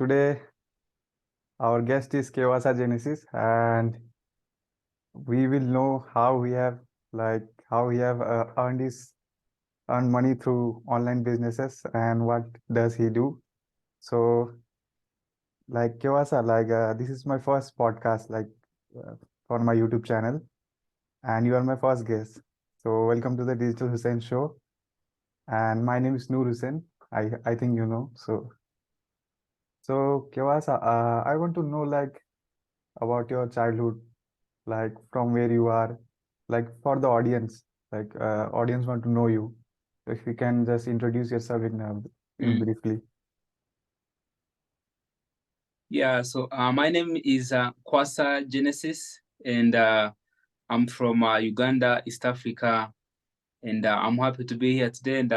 today our guest is Kwasa Genesis, and we will know how he have earned money through online businesses and what does he do. So, Kwasa, this is my first podcast, uh, for my YouTube channel, and you are my first guest. So, welcome to the Digital Hussain show. And my name is Noor Hussain. I think you know. So Kwasa, I want to know about your childhood, like from where you are, like for the audience, audience want to know you. If you can just introduce yourself in Mm. briefly. Yeah, so my name is Kwasa Genesis, and I'm from Uganda, East Africa, and I'm happy to be here today, and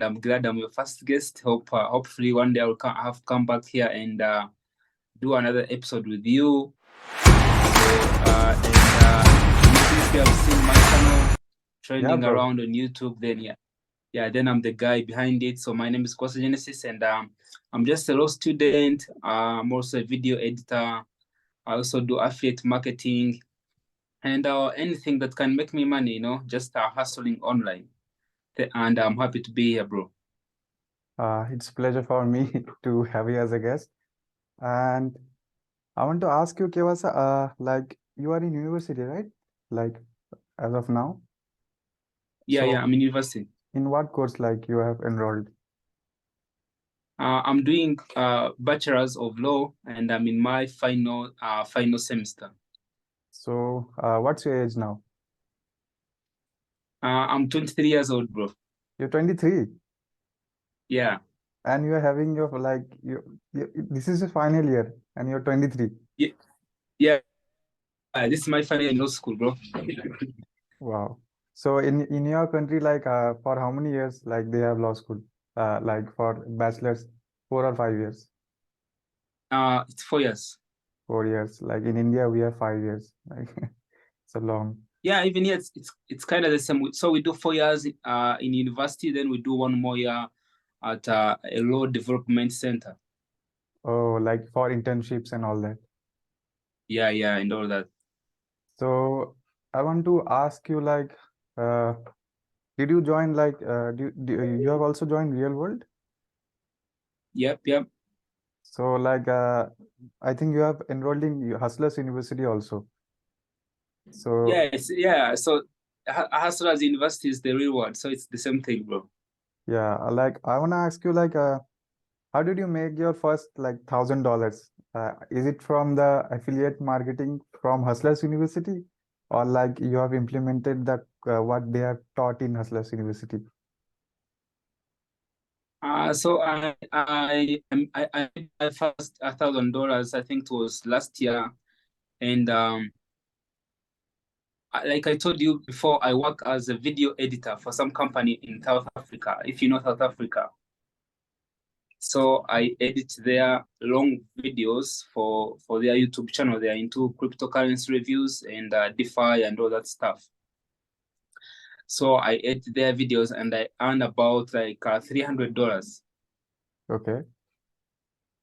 I'm glad I'm your first guest. Hopefully one day have come back here and do another episode with you. Maybe if you have seen my channel Yeah, trending bro. around on YouTube, then then I'm the guy behind it. So my name is Kwasa Genesis, and I'm just a law student. I'm also a video editor. I also do affiliate marketing and anything that can make me money, just hustling online. And I'm happy to be here, bro. It's a pleasure for me to have you as a guest. And I want to ask you, Kwasa, you are in university, right? Like as of now. Yeah, So I'm in university. in what course you have enrolled? I'm doing bachelor's of law, and I'm in my final semester. So what's your age now? I'm 23 years old, bro. You're 23. Yeah, And you're having this is your final year and you're 23. yeah, yeah. This is my final year in law school, bro. Wow. So in your country, for how many years they have law school? Like for bachelor's, 4 or 5 years? It's 4 years. 4 years. Like in India, we have 5 years. Like it's a long. Yeah, even here it's kind of the same. So we do 4 years in university, then we do one more year at a law development center. Oh, like for internships and all that. Yeah, and all that. So I want to ask you uh, did you join you have also joined real world? Yep. So I think you have enrolled in Hustlers University also. So Yes, yeah. So Hustlers University is the reward, so it's the same thing, bro. yeah, I wanna ask you how did you make your first $1,000? Is it from the affiliate marketing from Hustlers University, or you have implemented what they have taught in Hustlers University? So I made my first $1,000. I think it was last year, and like I told you before, I work as a video editor for some company in South Africa. If you know South Africa. So I edit their long videos for their YouTube channel. They are into cryptocurrency reviews and DeFi and all that stuff. So I edit their videos and I earn about $300. Okay.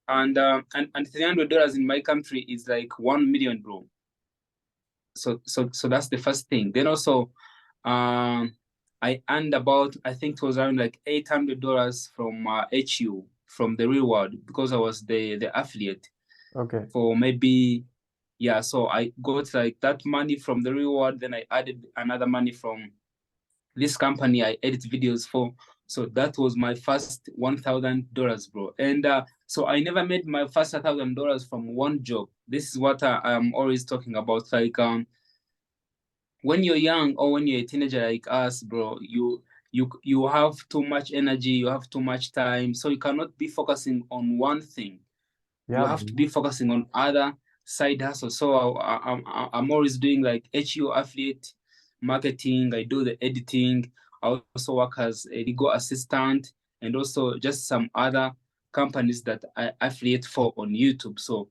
And $300 in my country is like 1 million, bro. So that's the first thing. Then also, I earned about, I think it was around like $800 from HU, from the reward, because I was the affiliate Okay. for maybe, yeah. So I got like that money from the reward. Then I added another money from this company I edit videos for. So that was my first $1,000, bro. And so I never made my first $1,000 from one job. This is what I'm always talking about. When you're young or when you're a teenager like us, bro, you have too much energy, you have too much time, so you cannot be focusing on one thing. You Yeah, have bro. to be focusing on other side hustles. So I'm always doing like HU affiliate marketing. I do the editing. I also work as a legal assistant and also just some other companies that I affiliate for on YouTube. So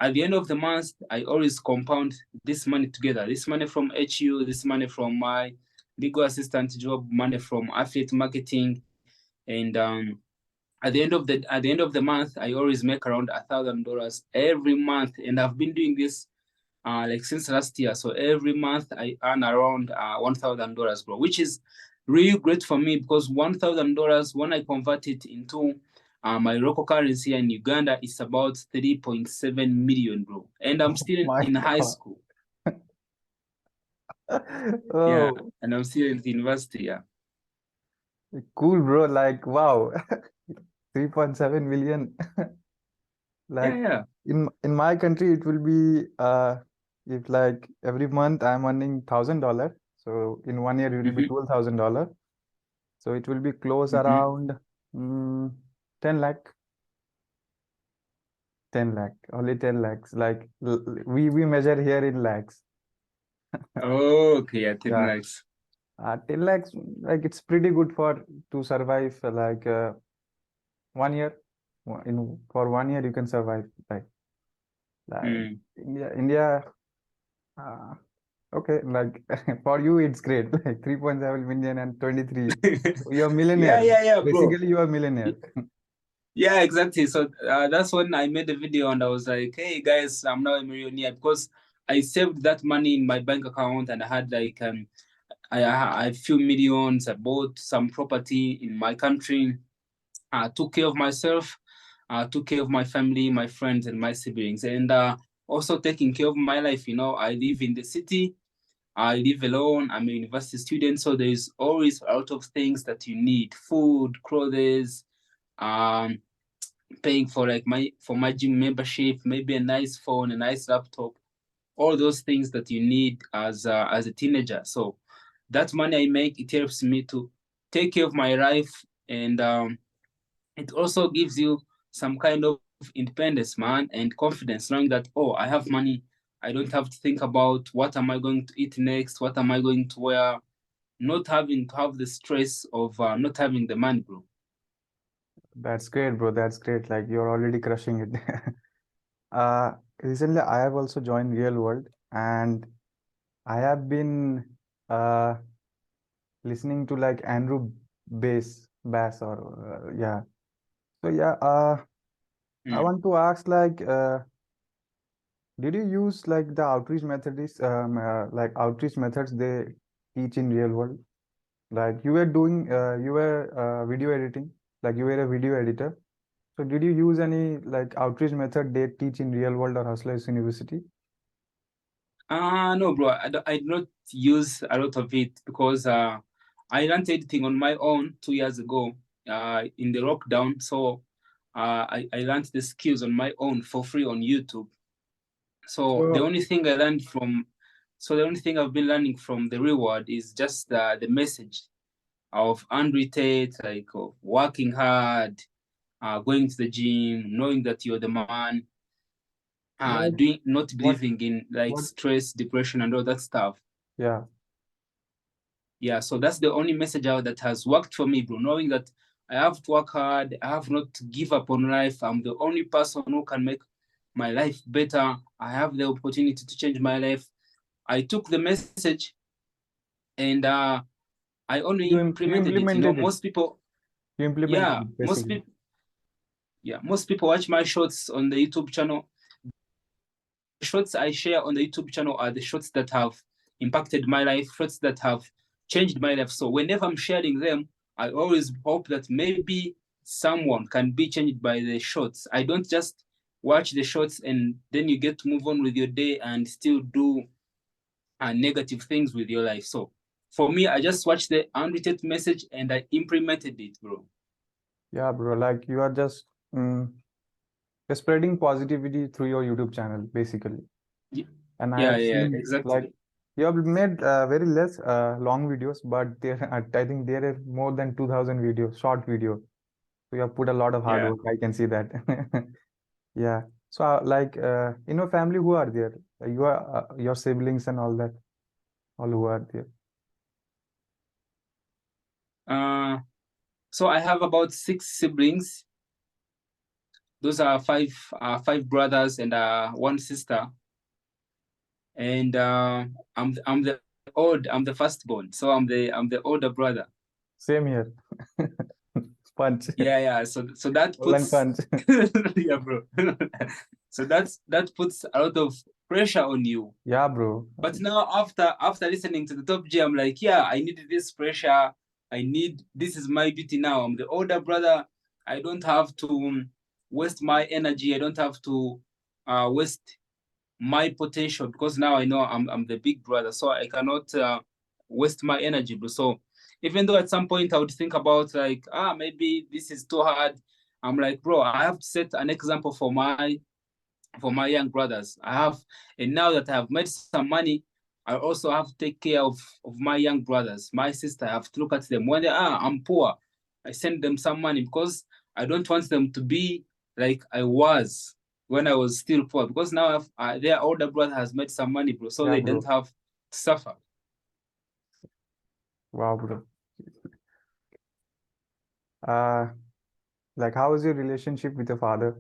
at the end of the month, I always compound this money together. This money from HU, this money from my legal assistant job, money from affiliate marketing, and at the end of the month, I always make around $1,000 every month, and I've been doing this like since last year. So every month I earn around $1,000, bro, which is really great for me because $1,000 when I convert it into my local currency in Uganda, it's about 3.7 million, bro. And I'm Oh still my in high God. school. Yeah, Oh, and I'm still in the university. Yeah. cool, bro. Like, wow. 3.7 million. Yeah, Like yeah. in my country, it will be if like every month I'm earning $1,000. So in 1 year it will be Mm-hmm. $12,000. So it will be close Mm-hmm. around mm, 10 lakh, 10 lakh, only 10 lakhs. Like we measure here in lakhs. Oh, okay, yeah, 10 Yeah, lakhs. 10 lakhs, like it's pretty good for to survive like 1 year. In for 1 year you can survive like Mm. India. Uh, okay, like for you it's great. Like 3.7 million and 23. You're a Yeah, millionaire. yeah, yeah, bro. Basically, you are a millionaire. Yeah, exactly. So that's when I made a video and I was like, hey guys, I'm now a millionaire because I saved that money in my bank account and I had like I few millions. I bought some property in my country. I took care of myself. I took care of my family, my friends, and my siblings, and also taking care of my life. You know, I live in the city. I live alone. I'm a university student, so there's always a lot of things that you need: food, clothes, um, paying for like my gym membership, maybe a nice phone, a nice laptop, all those things that you need as a teenager. So that money I make, it helps me to take care of my life, and it also gives you some kind of independence, man, and confidence, knowing that, oh, I have money. I don't have to think about what am I going to eat next, what am I going to wear, not having to have the stress of not having the money, bro. That's great, bro. That's great. Like you're already crushing it. Uh, Recently I have also joined Real World and I have been uh listening to like Andrew Bass or yeah. So yeah, I Mm. want to ask like did you use like the outreach methods like outreach methods they teach in Real World? Like you were video editing, like you were a video editor. So did you use any like outreach method they teach in Real World or Hustlers University? No, bro, I do not use a lot of it because I learned editing on my own 2 years ago in the lockdown. So I learned the skills on my own for free on YouTube. So the So only thing I learned from, so the only thing I've been learning from the reward is just the message of unwritten, like of working hard, going to the gym, knowing that you're the man, like doing not what believing in like what stress, depression, and all that stuff. yeah, Yeah, so that's the only message out that has worked for me, bro. Knowing that I have to work hard, I have not to give up on life. I'm the only person who can make my life better. I have the opportunity to change my life. I took the message and I only you implemented it. You know, implemented it. most people, You implemented yeah, it basically. most people watch my shorts on the YouTube channel. Shorts I share on the YouTube channel are the shorts that have impacted my life, shorts that have changed my life. So whenever I'm sharing them, I always hope that maybe someone can be changed by the shorts. I don't just watch the shorts and then you get to move on with your day and still do negative things with your life. So for me, I just watched the unwritten message and I implemented it, bro. Yeah, bro. Like you are just you're spreading positivity through your YouTube channel, basically. And I Yeah, have yeah, seen like exactly. you have made very less long videos, but there I think there are more than 2,000 videos, short video. So you have put a lot of hard Yeah. work. I can see that. Yeah. So like in your family, who are there? You are your siblings and all that, all who are there. Uh, so I have about 6 siblings. Those are five brothers and one sister. And I'm the firstborn, so I'm the older brother. Same here. Punch. Yeah. So that Long puts punch. yeah, bro. So that puts a lot of pressure on you. Yeah, bro. But now after listening to the top G, I'm like, yeah, I need this pressure. This is my duty now. I'm the older brother. I don't have to waste my energy. I don't have to waste my potential, because now I know I'm the big brother, so I cannot waste my energy, bro. So even though at some point I would think about like, maybe this is too hard, I'm like, bro, I have to set an example for my young brothers. And now that I have made some money, I also have to take care of my young brothers, my sister. I have to look at them when I'm poor. I send them some money, because I don't want them to be like I was when I was still poor. Because now their older brother has made some money, bro, so Yeah, they don't bro. have to suffer. Wow, bro. Uh, like, how is your relationship with your father?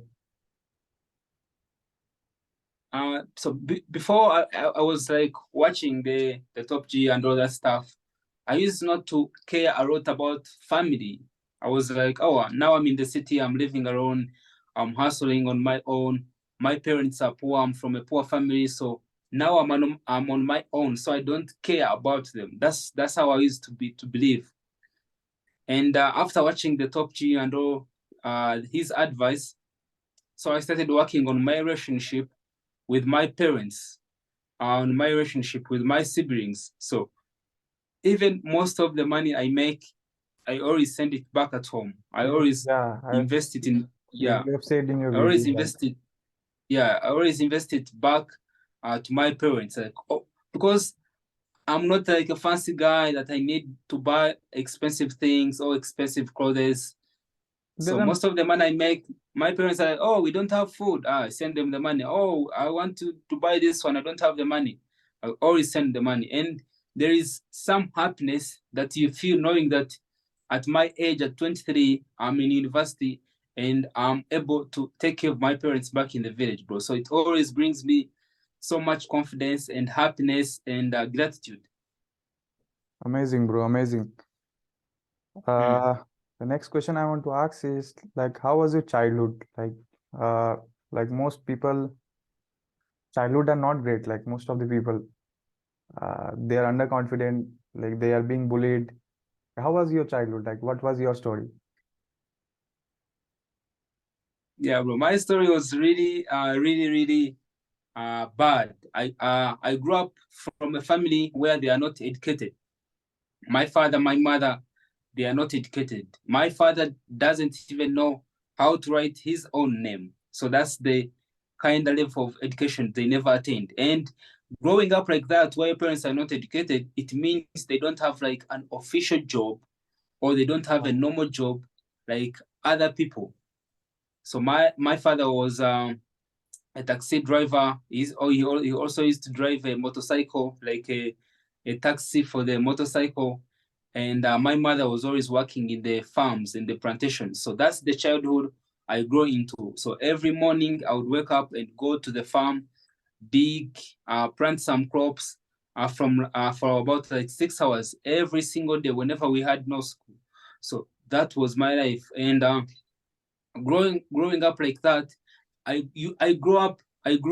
So before I was like watching the Top G and all that stuff, I used not to care a lot about family. I was like, oh, now I'm in the city, I'm living alone, I'm hustling on my own. My parents are poor, I'm from a poor family, so now I'm on my own, so I don't care about them. That's how I used to believe. And after watching the Top G and all his advice, so I started working on my relationship with my parents, on my relationship with my siblings. So even most of the money I make, I always send it back at home. I always Yeah, invest it in, you yeah, you have said in your I always video, like, invest it, yeah, I always invest it back to my parents. Like, oh, because I'm not like a fancy guy that I need to buy expensive things or expensive clothes. So doesn't most of the money I make, my parents are like, oh, we don't have food. I send them the money. Oh, I want to buy this one. I don't have the money. I always send the money. And there is some happiness that you feel knowing that at my age, at 23, I'm in university and I'm able to take care of my parents back in the village, bro. So it always brings me so much confidence and happiness and gratitude. amazing, bro, amazing. Mm. Uh, the next question I want to ask is like, how was your childhood? Uh, like most people, childhood are not great. Like most of the people, they are underconfident. Like they are being bullied. How was your childhood? Like, what was your story? Yeah, bro. My story was really, really bad. I grew up from a family where they are not educated. My father, my mother, they are not educated. My father doesn't even know how to write his own name. So that's the kind of level of education they never attained. And growing up like that, where your parents are not educated, it means they don't have like an official job, or they don't have a normal job like other people. So my father was a taxi driver. He also used to drive a motorcycle, like a taxi for the motorcycle. And my mother was always working in the farms, in the plantations. So that's the childhood I grew into. So every morning I would wake up and go to the farm, dig, plant some crops for about like 6 hours every single day whenever we had no school. So that was my life. And growing up like that, I grew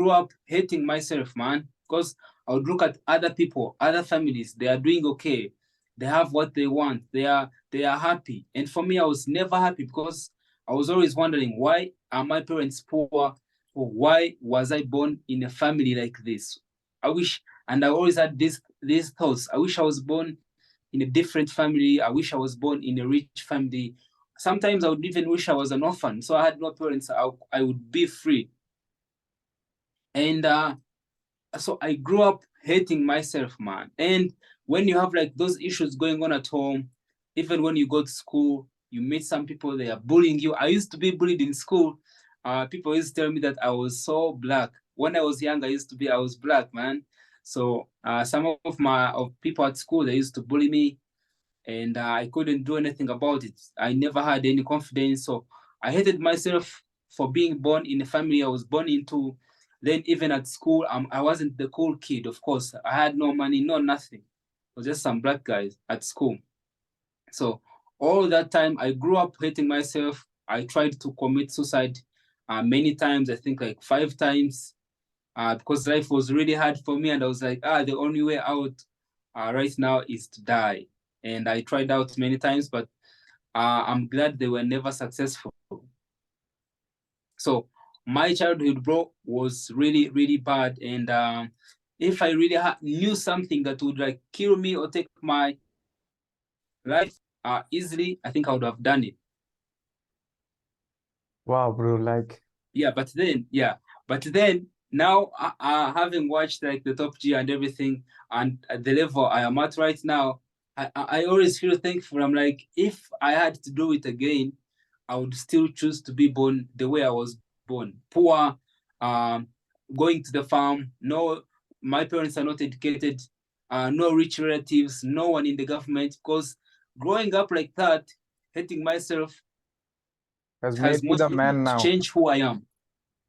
up hating myself, man, because I would look at other people, other families. They are doing okay. They have what they want. They are happy. And for me, I was never happy, because I was always wondering, why are my parents poor, or why was I born in a family like this? I wish, and I always had these thoughts. I wish I was born in a different family. I wish I was born in a rich family. Sometimes I would even wish I was an orphan, so I had no parents. I would be free. And so I grew up hating myself, man. And when you have like those issues going on at home, even when you go to school, you meet some people, they are bullying you. I used to be bullied in school. People used to tell me that I was so black. When I was young, I was black, man. So some of my of people at school, they used to bully me, and I couldn't do anything about it. I never had any confidence, so I hated myself for being born in a family I was born into. Then even at school, I wasn't the cool kid. Of course, I had no money, no nothing. It was just some black guys at school. So all that time I grew up hating myself. I tried to commit suicide many times, I think like 5 times, because life was really hard for me. And I was like, the only way out right now is to die. And I tried out many times, but I'm glad they were never successful. So my childhood, bro, was really, really bad. And if I really knew something that would like kill me or take my life easily, I think I would have done it. Wow, bro, like, But then now, having watched like the Top G and everything, and at the level I am at right now, I always feel thankful. I'm like, if I had to do it again, I would still choose to be born the way I was born, poor, um, going to the farm. No, my parents are not educated. No rich relatives, no one in the government. Because growing up like that, hating myself, has has made you the mostly man now. changed who I am.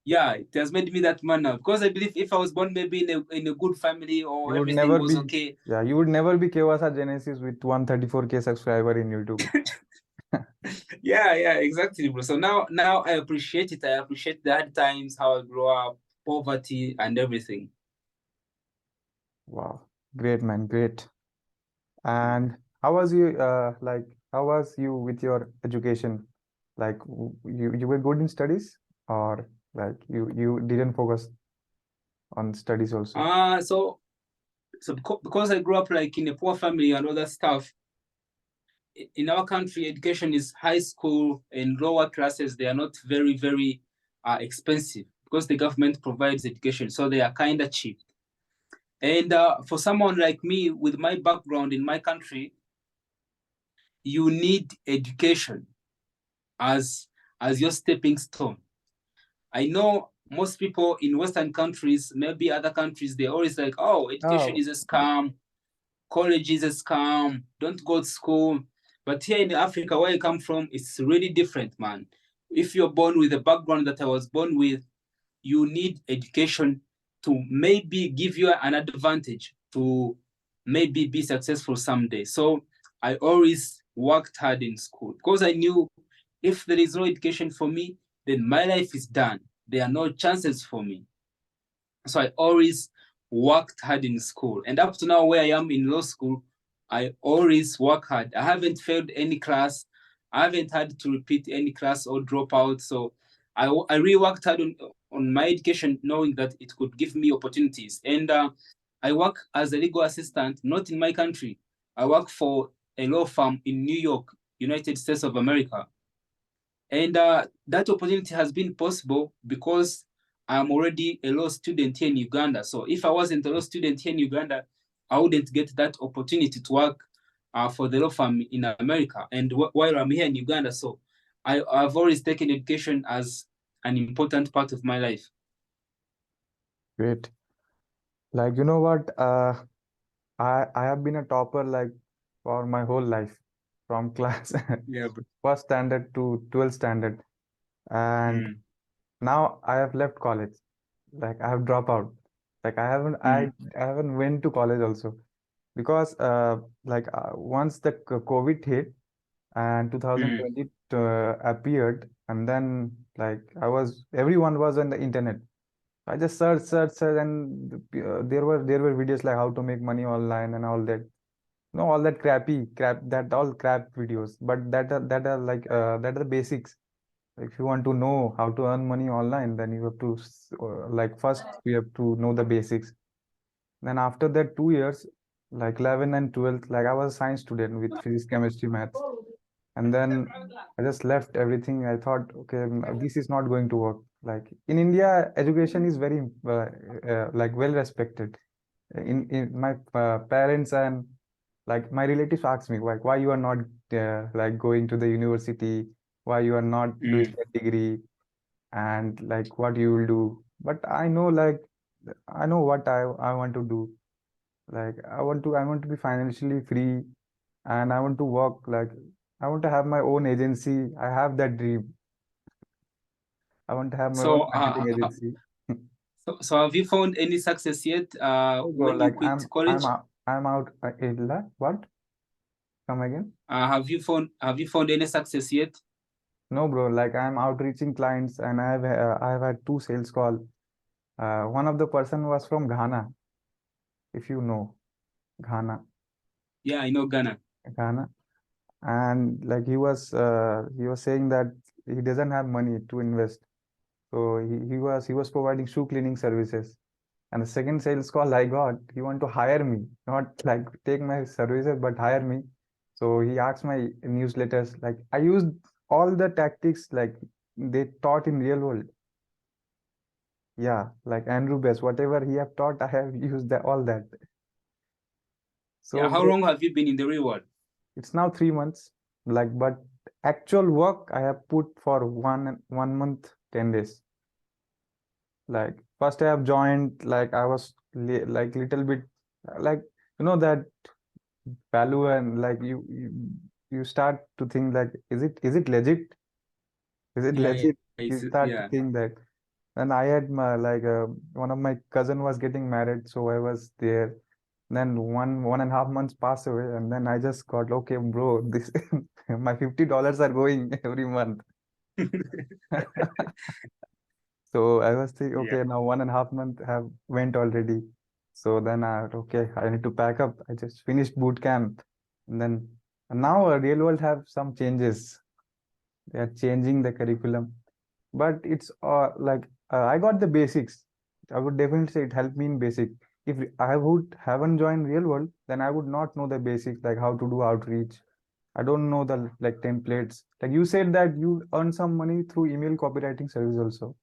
Yeah, it has made me that man now. Because I believe if I was born maybe in a good family You or would everything never was be, okay. yeah, you would never be Kwasa Genesis with 134K subscriber in YouTube. Yeah, exactly, bro. So now I appreciate it. I appreciate the hard times, how I grew up, poverty and everything. Wow, great man, great. And how was you, how was you with your education? Like, you were good in studies, or like you didn't focus on studies also? So because I grew up like in a poor family and all that stuff, in our country, education is high school and lower classes. They are not very, very expensive because the government provides education, so they are kind of cheap. And for someone like me with my background in my country, you need education as your stepping stone. I know most people in Western countries, maybe other countries, they always like, oh, education Oh, is a scam, college is a scam, don't go to school. But here in Africa, where I come from, it's really different, man. If you're born with the background that I was born with, you need education to maybe give you an advantage to maybe be successful someday. So I always worked hard in school because I knew if there is no education for me, then my life is done. There are no chances for me. So I always worked hard in school. And up to now, where I am in law school, I always work hard. I haven't failed any class. I haven't had to repeat any class or drop out. So I really worked hard on my education, knowing that it could give me opportunities. And I work as a legal assistant, not in my country. I work for a law firm in New York, United States of America. And that opportunity has been possible because I'm already a law student here in Uganda. So if I wasn't a law student here in Uganda, I wouldn't get that opportunity to work for the law firm in America. And while I'm here in Uganda, so I've always taken education as an important part of my life. great. Like, you know what? I have been a topper like for my whole life, from class Yeah, bro. first standard to 12th standard, and Mm, now I have left college. Like, I have dropped out. Like, mm, I haven't went to college also, because once the COVID hit and mm, 2020 appeared, and then like everyone was on the internet. I just search, and there were videos like how to make money online and all that. No, all that all crap videos. But that are the basics. If you want to know how to earn money online, then you have to first you have to know the basics. Then after that 2 years, like 11 and 12th, like I was a science student with physics, chemistry, maths. And then I just left everything. I thought, okay, this is not going to work. Like in India, education is very well respected. In my parents and like my relatives ask me like why you are not like going to the university, why you are not doing mm. a degree, and like what you will do. But I know what I want to do. Like I want to be financially free, and I want to work like I want to have my own agency. I have that dream. I want to have my own So, marketing agency. so have you found any success yet Oh, bro, when you like quit college? I'm out. What? Come again? Have you found any success yet? No, bro. Like I'm outreaching clients, and I've had two sales call. One of the person was from Ghana, if you know Ghana, Yeah, I know Ghana. Ghana, and like he was saying that he doesn't have money to invest, so he was providing shoe cleaning services. And the second sales call I got, he want to hire me, not like take my services, but hire me. So he asked my newsletters. Like I used all the tactics like they taught in real world. Yeah, like Andrew Best, whatever he have taught, I have used all that. So Yeah, how bro, long have you been in the real world? it's now 3 months. Like, but actual work I have put for 1 month, 10 days. Like first I have joined, like I was like little bit like that value, and like you start to think like is it legit, is it Yeah, yeah, legit, you it's start to yeah. think that. And I had my like one of my cousin was getting married, so I was there. Then 1.5 months passed away, and then I just got, okay bro, this my $50 are going every month. So I was thinking, Yeah. okay, now 1.5 month have went already. So then okay, I need to pack up. I just finished boot camp, and then and now real world have some changes. They are changing the curriculum, but it's like I got the basics. I would definitely say it helped me in basic. If I would haven't joined real world, then I would not know the basics, like how to do outreach. I don't know the like templates. Like you said that you earn some money through email copywriting service also.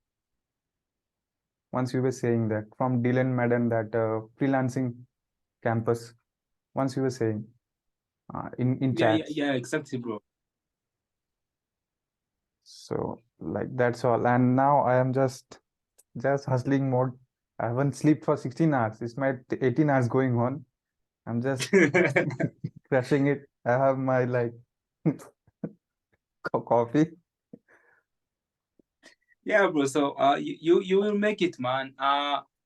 Once you were saying that from Dylan Madden, that freelancing campus. Once you were saying in Yeah, yeah, chats. yeah, exactly, bro. So like that's all. And now I am just hustling mode. I haven't slept for 16 hours. It's my 18 hours going on. I'm just crushing it. I have my like coffee. Yeah, bro. So you will make it, man.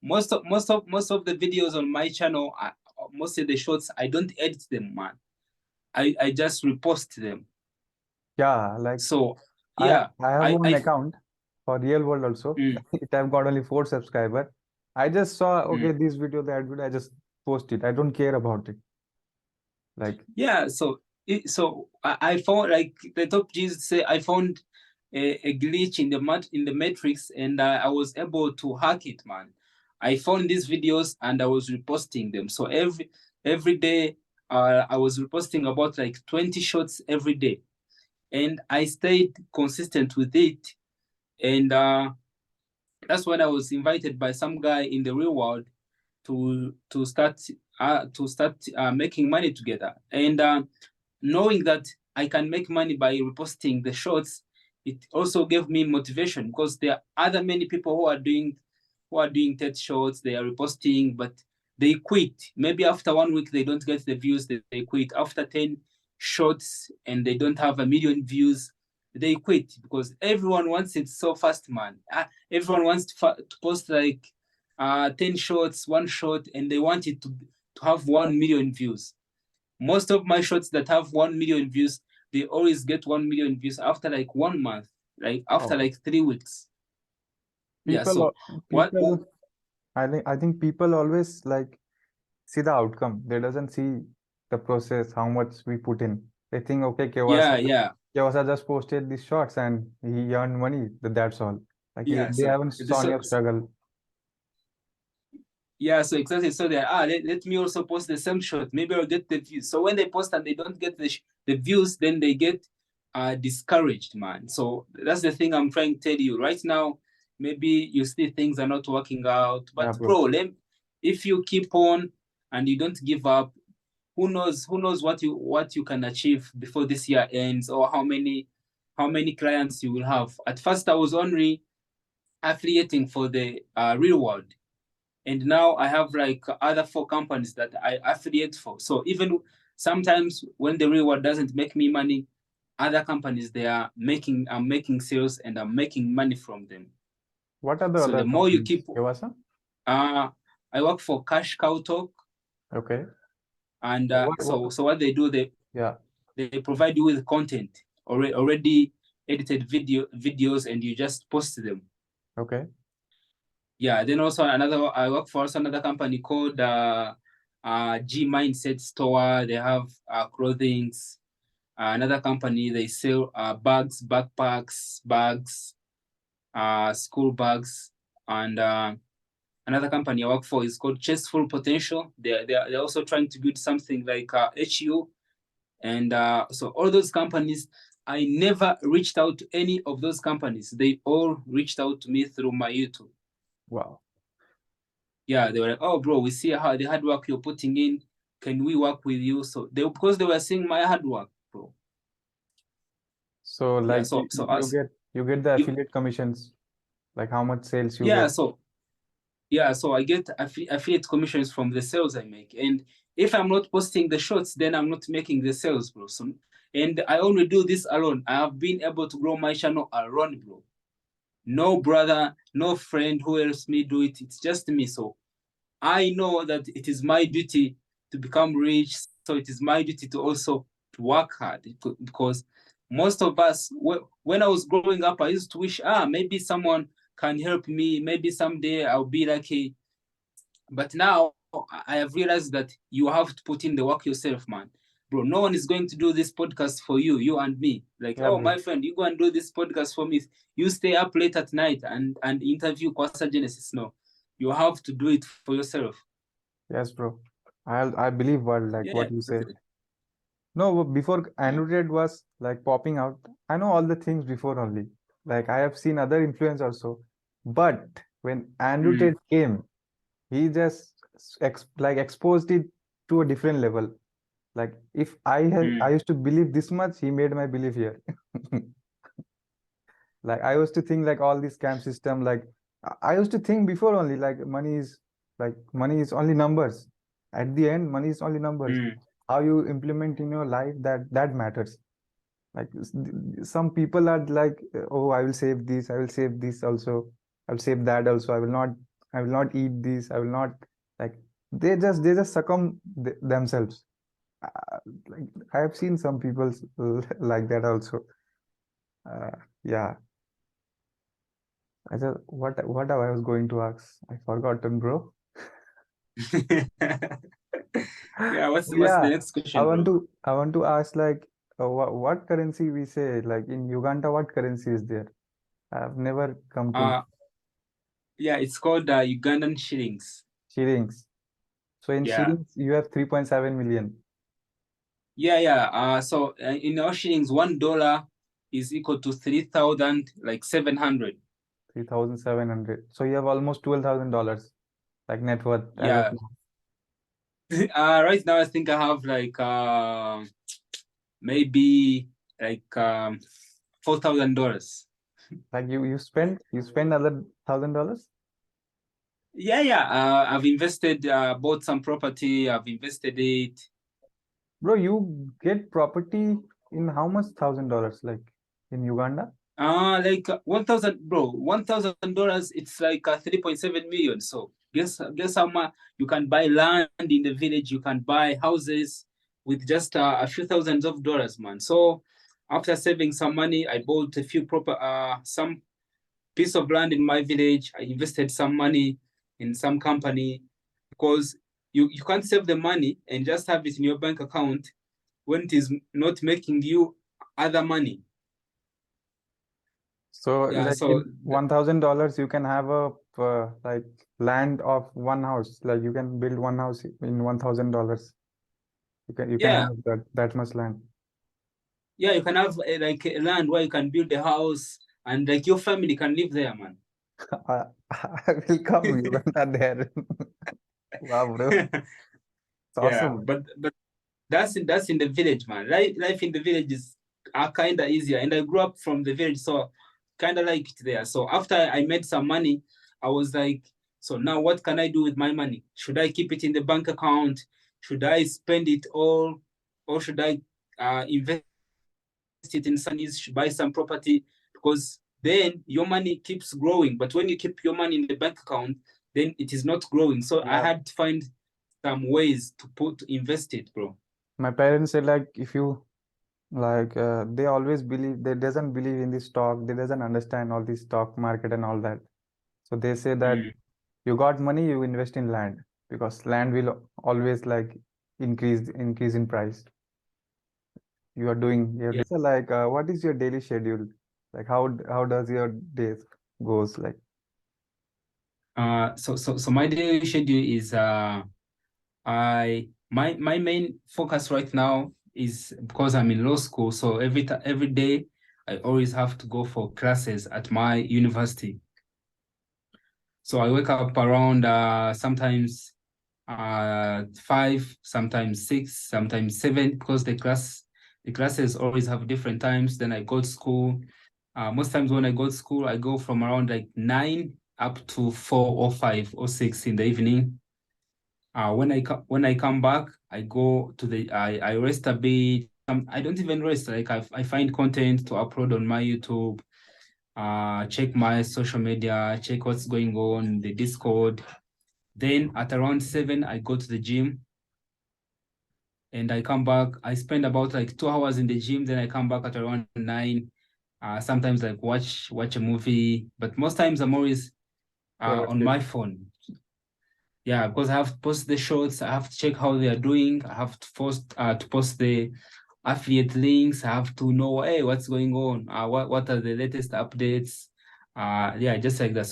Most of the videos on my channel, most of the shorts, I don't edit them, man. I just repost them. Yeah, like So I yeah, I have one account for real world also. mm, It have got only 4 subscribers. I just saw, mm. okay, this video, that video, I just post it. I don't care about it. Like, Yeah. So I found, like the top G's say, I found a glitch in the matrix, and I was able to hack it, man. I found these videos and I was reposting them. So every day, I was reposting about like 20 shots every day, and I stayed consistent with it. And that's when I was invited by some guy in the real world to start making money together. And knowing that I can make money by reposting the shorts, it also gave me motivation, because there are other many people who are doing TED shorts, they are reposting, but they quit. Maybe after 1 week they don't get the views, they quit. After 10 shorts and they don't have 1 million views, they quit, because everyone wants it so fast, man. Everyone wants to post like 10 shots, one shot, and they want it to have 1 million views. Most of my shots that have 1 million views, they always get 1 million views after like 1 month, like after oh, like 3 weeks. Yeah. people, So what? people, I think people always like see the outcome. They doesn't see the process, how much we put in. They think, okay, Yeah, yeah, Kewasa just posted these shots and he earned money. That's all. Like yeah. they So haven't this seen your struggle. Yeah, so exactly. So they're let me also post the same shot. Maybe I'll get the views. So when they post and they don't get the views, then they get discouraged, man. So that's the thing I'm trying to tell you right now. Maybe you see things are not working out, Yeah, but bro. bro, if you keep on and you don't give up, who knows what you can achieve before this year ends, or how many clients you will have. At first, I was only affiliating for the real world, and now I have like other 4 companies that I affiliate for. So even sometimes when the real world doesn't make me money, other companies, they are making I'm making sales and I'm making money from them. What are the So other the more you companies, keep, Kewasa? uh, I work for Cash Cow Talk, Okay. and What, so what they do, they yeah. they provide you with content, already edited videos, and you just post them. Okay. Yeah, then also I work for another company called G Mindset Store. They have clothings. Another company, they sell bags, backpacks, bags, school bags, and another company I work for is called Chase Full Potential. They're also trying to build something like HU, and so all those companies, I never reached out to any of those companies. They all reached out to me through my YouTube. Wow. Yeah, they were like, "Oh, bro, we see how the hard work you're putting in. Can we work with you?" So because they were seeing my hard work, bro. So Yeah, like so you as get the you, affiliate commissions, like how much sales you yeah, get. so I get affiliate commissions from the sales I make, and if I'm not posting the shots, then I'm not making the sales, bro. So, and I only do this alone. I have been able to grow my channel alone, bro. No brother, no friend who helps me do it. It's just me. So I know that it is my duty to become rich. So it is my duty to also to work hard, because most of us, when I was growing up, I used to wish, maybe someone can help me. Maybe someday I'll be lucky. But now I have realized that you have to put in the work yourself, man. Bro, no one is going to do this podcast for you, you and me. Like, Yeah, oh, bro. my friend, you go and do this podcast for me. You stay up late at night and interview Kwasa Genesis. No, you have to do it for yourself. Yes, bro. I believe what Yeah, you say. exactly. No, but before Mm. Android was like popping out, I know all the things before only. Like I have seen other influence also. But when Mm. Android came, he just exposed it to a different level. Like if I Mm. used to believe this much, he made my belief here. Like I used to think like all this scam system, like I used to think before only like money is only numbers. At the end, money is only numbers. Mm. How you implement in your life, that matters. Like some people are like, oh, I will save this, I will save this also, I will save that also. I will not eat this. I will not like they just succumb themselves. Like I have seen some people like that also. Uh, yeah. I just what I was going to ask. I forgotten, bro. Yeah, Oh what's the yeah, next question, bro? I want to ask like what currency we say like in Uganda, what currency is there? I've never come to know. Uh, yeah, it's called Ugandan shillings. Shillings. So in Yeah. shillings you have 3.7 million, Yeah. So in our shillings, $1 is equal to 3,000, like 700. 3,700. So you have almost $12,000 like net worth as of Yeah. now. Right now I think I have like maybe like $4,000. Like you spend other $1,000. Yeah. I've invested, bought some property. I've invested it. Bro, you get property in how much $1,000 like in Uganda? Like 1,000, bro. $1,000. It's like 3.7 million. So guess how much you can buy land in the village. You can buy houses with just a few thousands of dollars, man. So after saving some money, I bought a few some piece of land in my village. I invested some money in some company, because you can't save the money and just have it in your bank account when it is not making you other money. So Yeah, like so in $1,000 you can have a like land of one house. Like you can build one house in $1,000. You can yeah, have that much land. you can have like a land where you can build a house, and like your family can live there, man. I will come Uganda there. Wow, bro. It's Yeah, awesome. but that's in the village, man. Life in the village is kind of easier, and I grew up from the village, so kind of like it there. So after I made some money, I was like, so now what can I do with my money? Should I keep it in the bank account? Should I spend it all, or should I invest it in companies? Should buy some property? Because then your money keeps growing. But when you keep your money in the bank account, then it is not growing. So I Yeah. had to find some ways to invest it, bro. My parents said like if you Like they always believe, they doesn't believe in the stock, they doesn't understand all the stock market and all that. So they say that Mm, you got money, you invest in land, because land will always like increase in price. You are doing your yeah. day. So like what is your daily schedule? Like how does your days goes like? So my daily schedule is my main focus right now is because I'm in law school. So every day I always have to go for classes at my university. So I wake up around sometimes 5, sometimes 6, sometimes 7, because the classes always have different times. Then I go to school. Most times when I go to school, I go from around like 9 up to 4 or 5 or 6 in the evening. When I come back, I go to I rest a bit. I don't even rest. Like I find content to upload on my YouTube. Check my social media, check what's going on, the Discord. Then at around 7, I go to the gym and I come back. I spend about like 2 hours in the gym. Then I come back at around 9. Sometimes like watch a movie, but most times I'm always on Productive. my phone. Yeah, because I have to post the shorts. I have to check how they are doing. I have to post the affiliate links. I have to know, hey, what's going on? What are the latest updates? Yeah, just like that.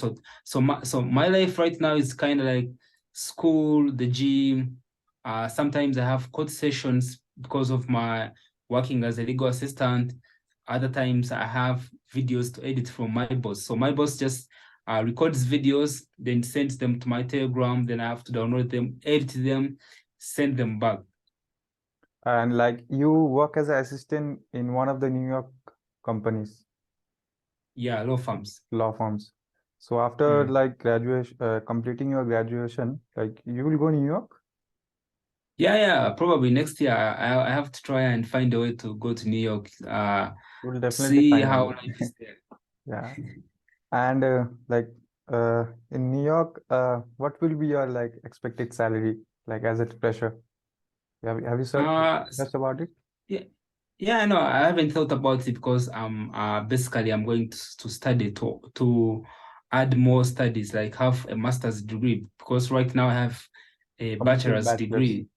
So my life right now is kind of like school, the gym. Sometimes I have court sessions because of my working as a legal assistant. Other times I have videos to edit from my boss. So my boss just records videos, then sends them to my Telegram. Then I have to download them, edit them, send them back. And like you work as an assistant in one of the New York companies, Yeah, law firms. law firms. So after Mm. like graduation, completing your graduation, like you will go New York. Yeah, probably next year. I have to try and find a way to go to New York, You will definitely see find a how way. life is there. Yeah. And like in New York, what will be your like expected salary like as a fresher? Have you Uh, s- searched about it? yeah, yeah, no, I haven't thought about it because basically I'm going to study to add more studies, like have a master's degree, because right now I have a Completed bachelor's bachelor's. degree.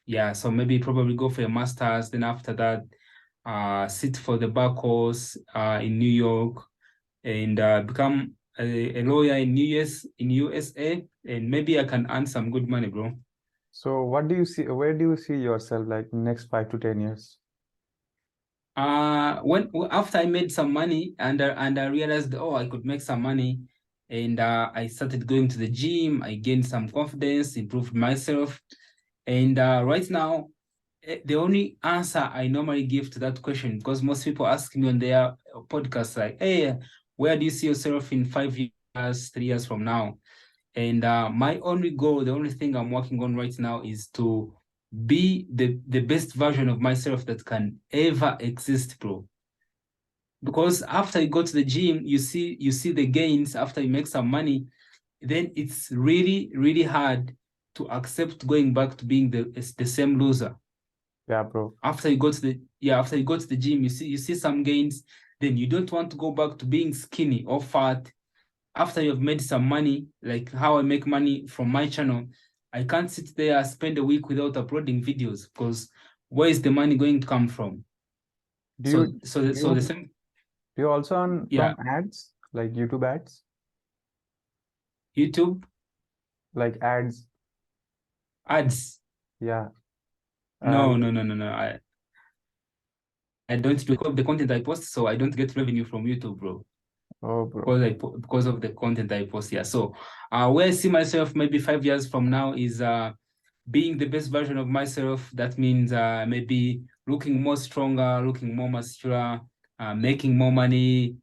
Yeah, so maybe probably go for a master's. Then after that, sit for the bar course in New York and become a lawyer in USA, and maybe I can earn some good money, bro. So what do you see? Where do you see yourself like next 5 to 10 years? When after I made some money and I realized, oh, I could make some money, and I started going to the gym. I gained some confidence, improved myself, and right now, the only answer I normally give to that question, because most people ask me on their podcasts, like, hey, where do you see yourself in 5 years, 3 years from now? And my only goal, the only thing I'm working on right now is to be the best version of myself that can ever exist, bro. Because after you go to the gym, you see the gains after you make some money, then it's really, really hard to accept going back to being the same loser. Yeah, bro. After you go to the gym, you see some gains, then you don't want to go back to being skinny or fat. After you've made some money, like how I make money from my channel, I can't sit there spend a week without uploading videos, because where is the money going to come from? Do you So so the, do so you the same. do you also earn Yeah, from ads like YouTube ads, YouTube like ads? ads. Yeah. No, Like, no, no, no, no. I don't do the content I post, so I don't get revenue from YouTube, bro. oh, bro. Because of the content I post here. So where I see myself maybe 5 years from now is being the best version of myself. That means maybe looking more stronger, looking more muscular, making more money,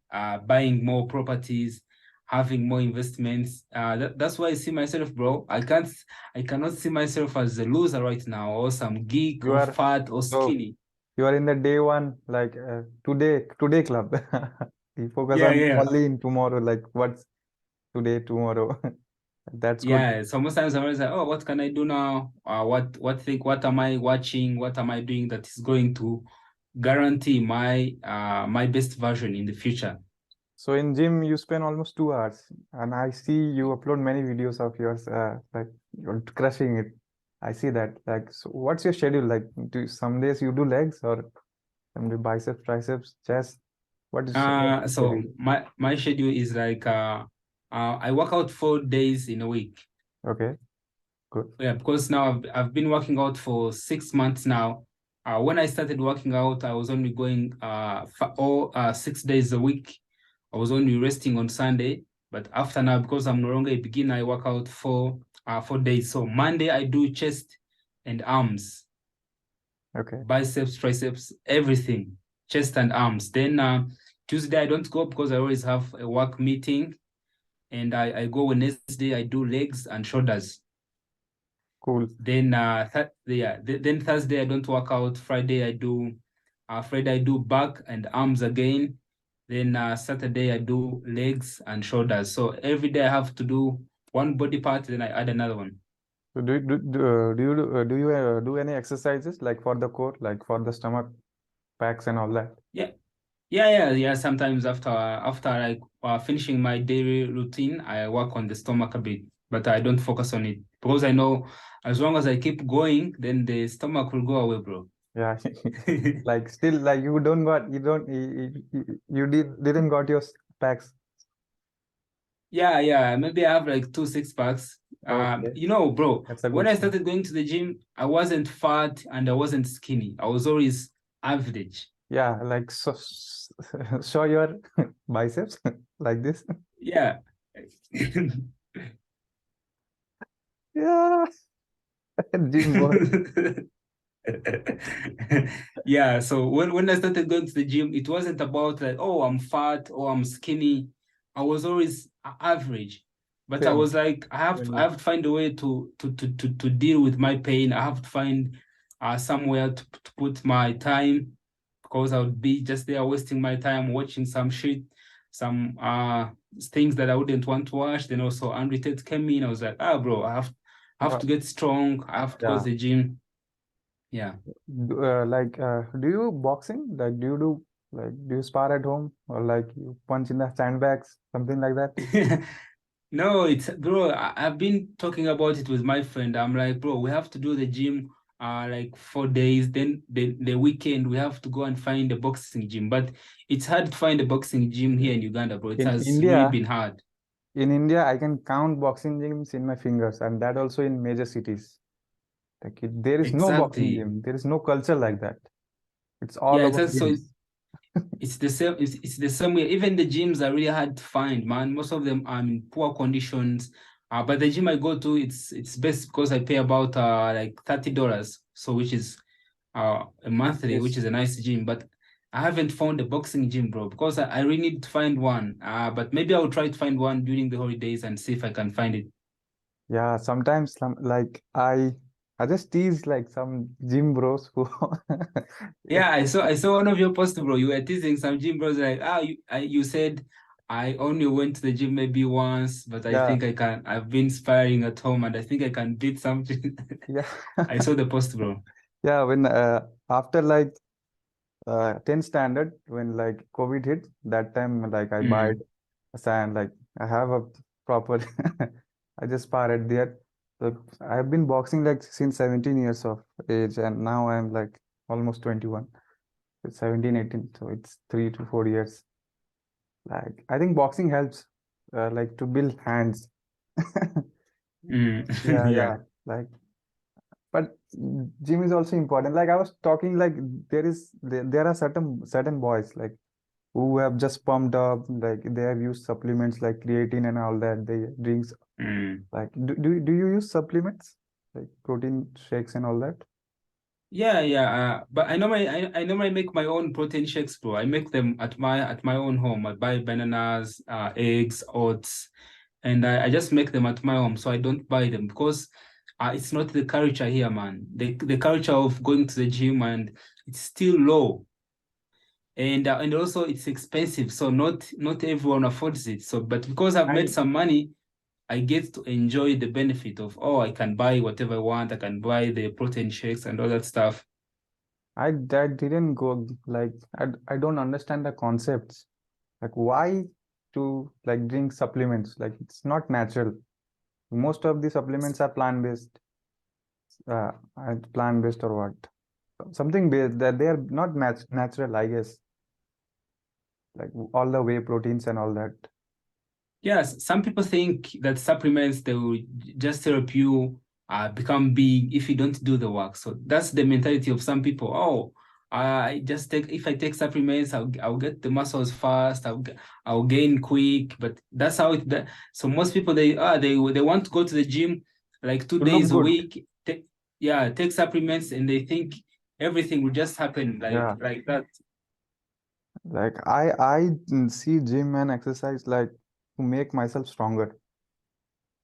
buying more properties, having more investments. That's why I see myself, bro. I cannot see myself as a loser right now, or some geek You or are fat or so skinny. you are in the day one like today club. You focus Yeah, on yeah. only in tomorrow, like what's today, tomorrow. That's good. Yeah, so most times I'm always like, oh, what can I do now? What am I watching? What am I doing that is going to guarantee my best version in the future. So in gym, you spend almost 2 hours, and I see you upload many videos of yours, like you're crushing it. I see that. Like, so what's your schedule? Like, do some days you do legs, or some do biceps, triceps, chest? What's your So schedule? my schedule is like I work out 4 days in a week. Okay, good. Yeah, because now I've been working out for 6 months now. When I started working out, I was only going 6 days a week. I was only resting on Sunday. But after now, because I'm no longer a beginner, I work out 4 days. So Monday I do chest and arms, Okay, biceps, triceps, everything, chest and arms. Then Tuesday I don't go because I always have a work meeting, and I go Wednesday, I do legs and shoulders. cool. Then then Thursday I don't work out. Friday I do back and arms again. Then Saturday I do legs and shoulders. So every day I have to do one body part, then I add another one. So do you do any exercises like for the core, like for the stomach, packs and all that? Yeah, yeah. Sometimes after like finishing my daily routine, I work on the stomach a bit, but I don't focus on it because I know as long as I keep going, then the stomach will go away, bro. Yeah, like still like you didn't got your packs. Yeah. Maybe I have like 2 6 packs. Okay, Bro, that's a when good I sign. started going to the gym, I wasn't fat and I wasn't skinny. I was always average. Yeah, like so, show your biceps like this. Yeah. Yeah, gym boy. Yeah, so when I started going to the gym, it wasn't about like, oh, I'm fat or I'm skinny. I was always average. But I Same. was like, I When have to find a way to deal with my pain. I have to find somewhere to put my time because I would be just there wasting my time watching some shit, some things that I wouldn't want to watch. Then also Andrew Tate came in. I was like, bro, I have uh, to get strong. I have to go to yeah, the gym. Yeah. do you boxing? Like, do you spar at home or like you punch in the sandbags, something like that? No, it's bro. I've been talking about it with my friend. I'm like, bro, we have to do the gym like 4 days. Then the weekend we have to go and find a boxing gym. But it's hard to find a boxing gym here in Uganda, bro. It In has really India, been hard. in India, I can count boxing gyms in my fingers, and that also in major cities. There is no boxing Exactly. gym. There is no culture like that. It's all Yeah, about gyms. it's the same. It's the same way. Even the gyms are really hard to find, man. Most of them are in poor conditions. But the gym I go to, it's best because I pay about like $30, so which is a monthly, which Yes. is a nice gym. But I haven't found a boxing gym, bro, because I really need to find one. But maybe I'll try to find one during the holidays and see if I can find it. Yeah, sometimes like I just tease like some gym bros who Yeah, I saw one of your posts, bro. You were teasing some gym bros like, you said I only went to the gym maybe once, but I yeah, think I can. I've been sparring at home, and I think I can beat something. yeah. I saw the post, bro. Yeah, when after like 10th standard, when like COVID hit, that time like I buy Mm, a sand, like I have a proper I just parted there. So I've been boxing like since 17 years of age, and now I'm like almost 21. It's 17, 18, so it's 3 to 4 years. Like I think boxing helps like to build hands. mm. Yeah, Yeah. yeah. Like, but gym is also important. Like I was talking, like there are certain boys like who have just pumped up, like they have used supplements like creatine and all that. They drinks Mm. like do you use supplements like protein shakes and all that? Yeah. But I normally make my own protein shakes, bro. I make them at my own home. I buy bananas, eggs, oats, and I just make them at my home. So I don't buy them because it's not the culture here, man. The culture of going to the gym and it's still low. And also it's expensive. So not everyone affords it. So but because I've made I some money, I get to enjoy the benefit of, oh, I can buy whatever I want. I can buy the protein shakes and all that stuff. I didn't go like I don't understand the concepts. Like why to like drink supplements? Like it's not natural. Most of the supplements are plant-based, plant-based or what? Something based that they are not natural, I guess. Like all the whey proteins and all that. Yes, some people think that supplements they will just help you become big if you don't do the work. So that's the mentality of some people. Oh, I just take if I take supplements, I'll get the muscles fast. I'll gain quick. But that's how it. So most people they want to go to the gym like two To look days a good. week. Take supplements and they think everything will just happen Yeah. like that. Like I see gym and exercise like to make myself stronger.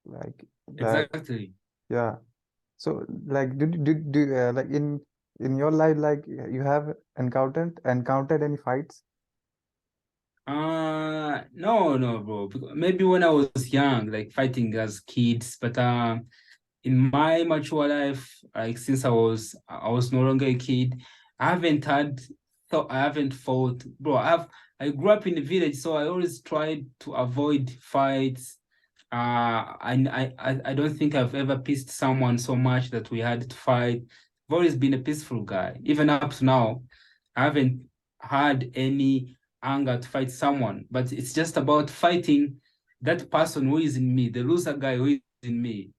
Like like Exactly. yeah. So like did like in your life like you have encountered any fights? No, no, bro. Maybe when I was young, like fighting as kids, but in my mature life, like since I was no longer a kid, I haven't had thought I haven't fought, bro. I grew up in the village, so I always tried to avoid fights. I don't think I've ever pissed someone so much that we had to fight. I've always been a peaceful guy, even up to now. I haven't had any anger to fight someone, but it's just about fighting that person who is in me, the loser guy who is in me,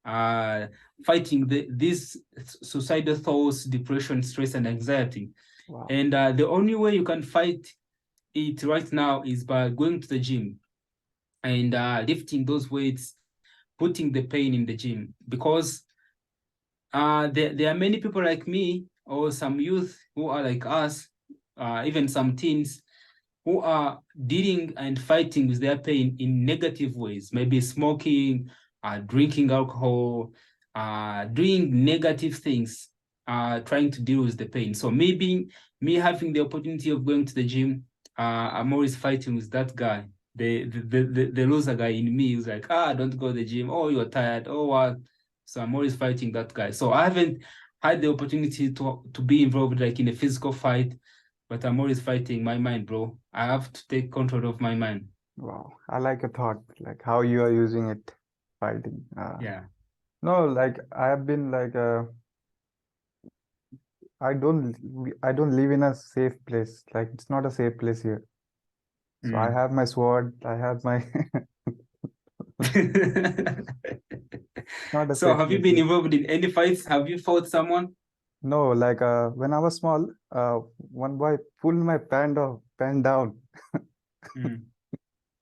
uh, fighting these suicidal thoughts, depression, stress, and anxiety. Wow. And the only way you can fight it right now is by going to the gym and lifting those weights, putting the pain in the gym. Because there are many people like me or some youth who are like us, even some teens who are dealing and fighting with their pain in negative ways, maybe smoking, drinking alcohol, doing negative things, trying to deal with the pain. So maybe me having the opportunity of going to the gym, I'm always fighting with that guy. The loser guy in me is like, don't go to the gym. Oh, you're tired. Oh, what? So I'm always fighting that guy. So I haven't had the opportunity to be involved like in a physical fight, but I'm always fighting my mind, bro. I have to take control of my mind. Wow. I like a thought, like how you are using it fighting. Yeah. No, like I have been like I don't live in a safe place. Like it's not a safe place here. So I Mm. have my sword, I have my not a So safe have you place been here. involved in any fights? Have you fought someone? No, like when I was small, one boy pulled my pant down. Mm.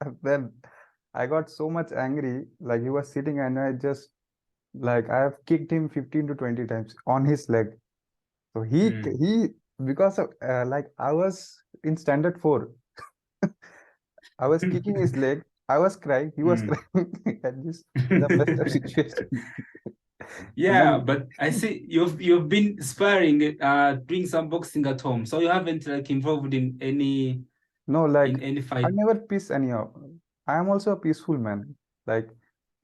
And then I got so much angry, like he was sitting and I just like I have kicked him 15 to 20 times on his leg. So Mm. he because of like I was in standard 4. I was kicking his leg, I was crying, he was Mm. crying, and this is a messed up situation. And Yeah, then but I see you've been sparring, doing some boxing at home, so you haven't like involved in no, like any I fight. never peace anyhow. I am also a peaceful man. Like,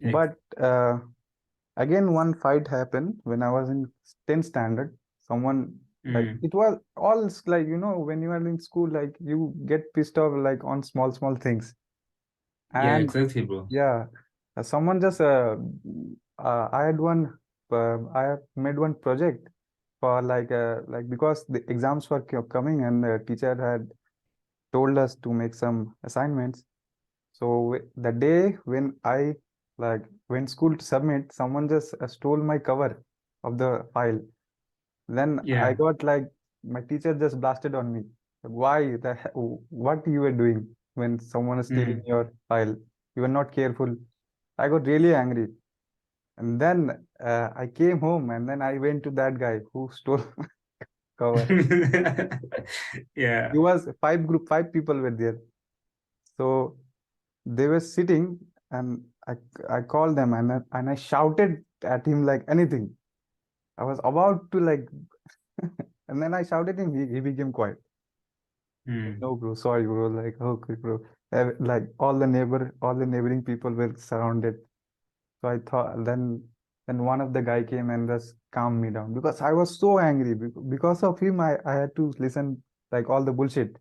Like, but again, one fight happened when I was in 10th standard. Someone like mm. it was all like when you are in school, like you get pissed off like on small things. Yeah, And exactly, bro. yeah, someone just I have made one project for like because the exams were coming and the teacher had told us to make some assignments. So the day when I like went school to submit, someone just stole my cover of the file. Then I Yeah. got like my teacher just blasted on me. Why what you were doing when someone is stealing Mm. your file? You were not careful. I got really angry. And then I came home and then I went to that guy who stole my cover. Yeah. He was five people were there. So they were sitting and I called them and I shouted at him like anything. I was about to like and then I shouted him, he became quiet. Mm. No, bro, sorry, bro. Like, okay, bro. Like all the neighboring people were surrounded. So I thought then. Then one of the guy came and just calmed me down because I was so angry. Because of him, I had to listen like all the bullshit.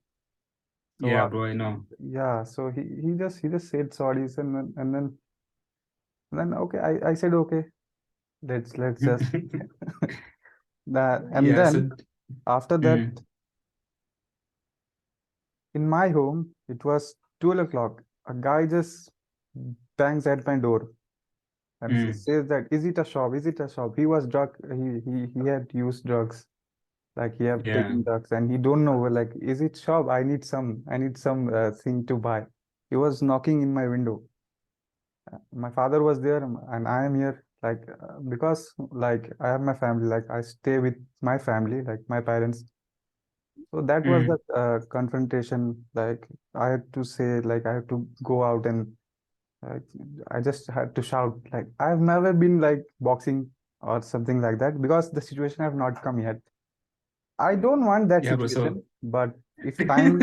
So Yeah, bro, I know. yeah, so he just said sorries, and then okay, I said okay, let's just that. And Yeah, then so after that, mm, in my home, it was 12 o'clock. A guy just bangs at my door and mm, says that, is it a shop? Is it a shop? He was drug. He had used drugs. Like he have yeah, taken drugs, and he don't know. Like, is it shop? I need some thing to buy. He was knocking in my window. My father was there, and I am here. Like because like I have my family. Like I stay with my family, like my parents. So that was the mm, confrontation. Like I had to say, like I have to go out and uh, I just had to shout. Like I've never been like boxing or something like that because the situation have not come yet. I don't want that yeah, bro. So situation, but if time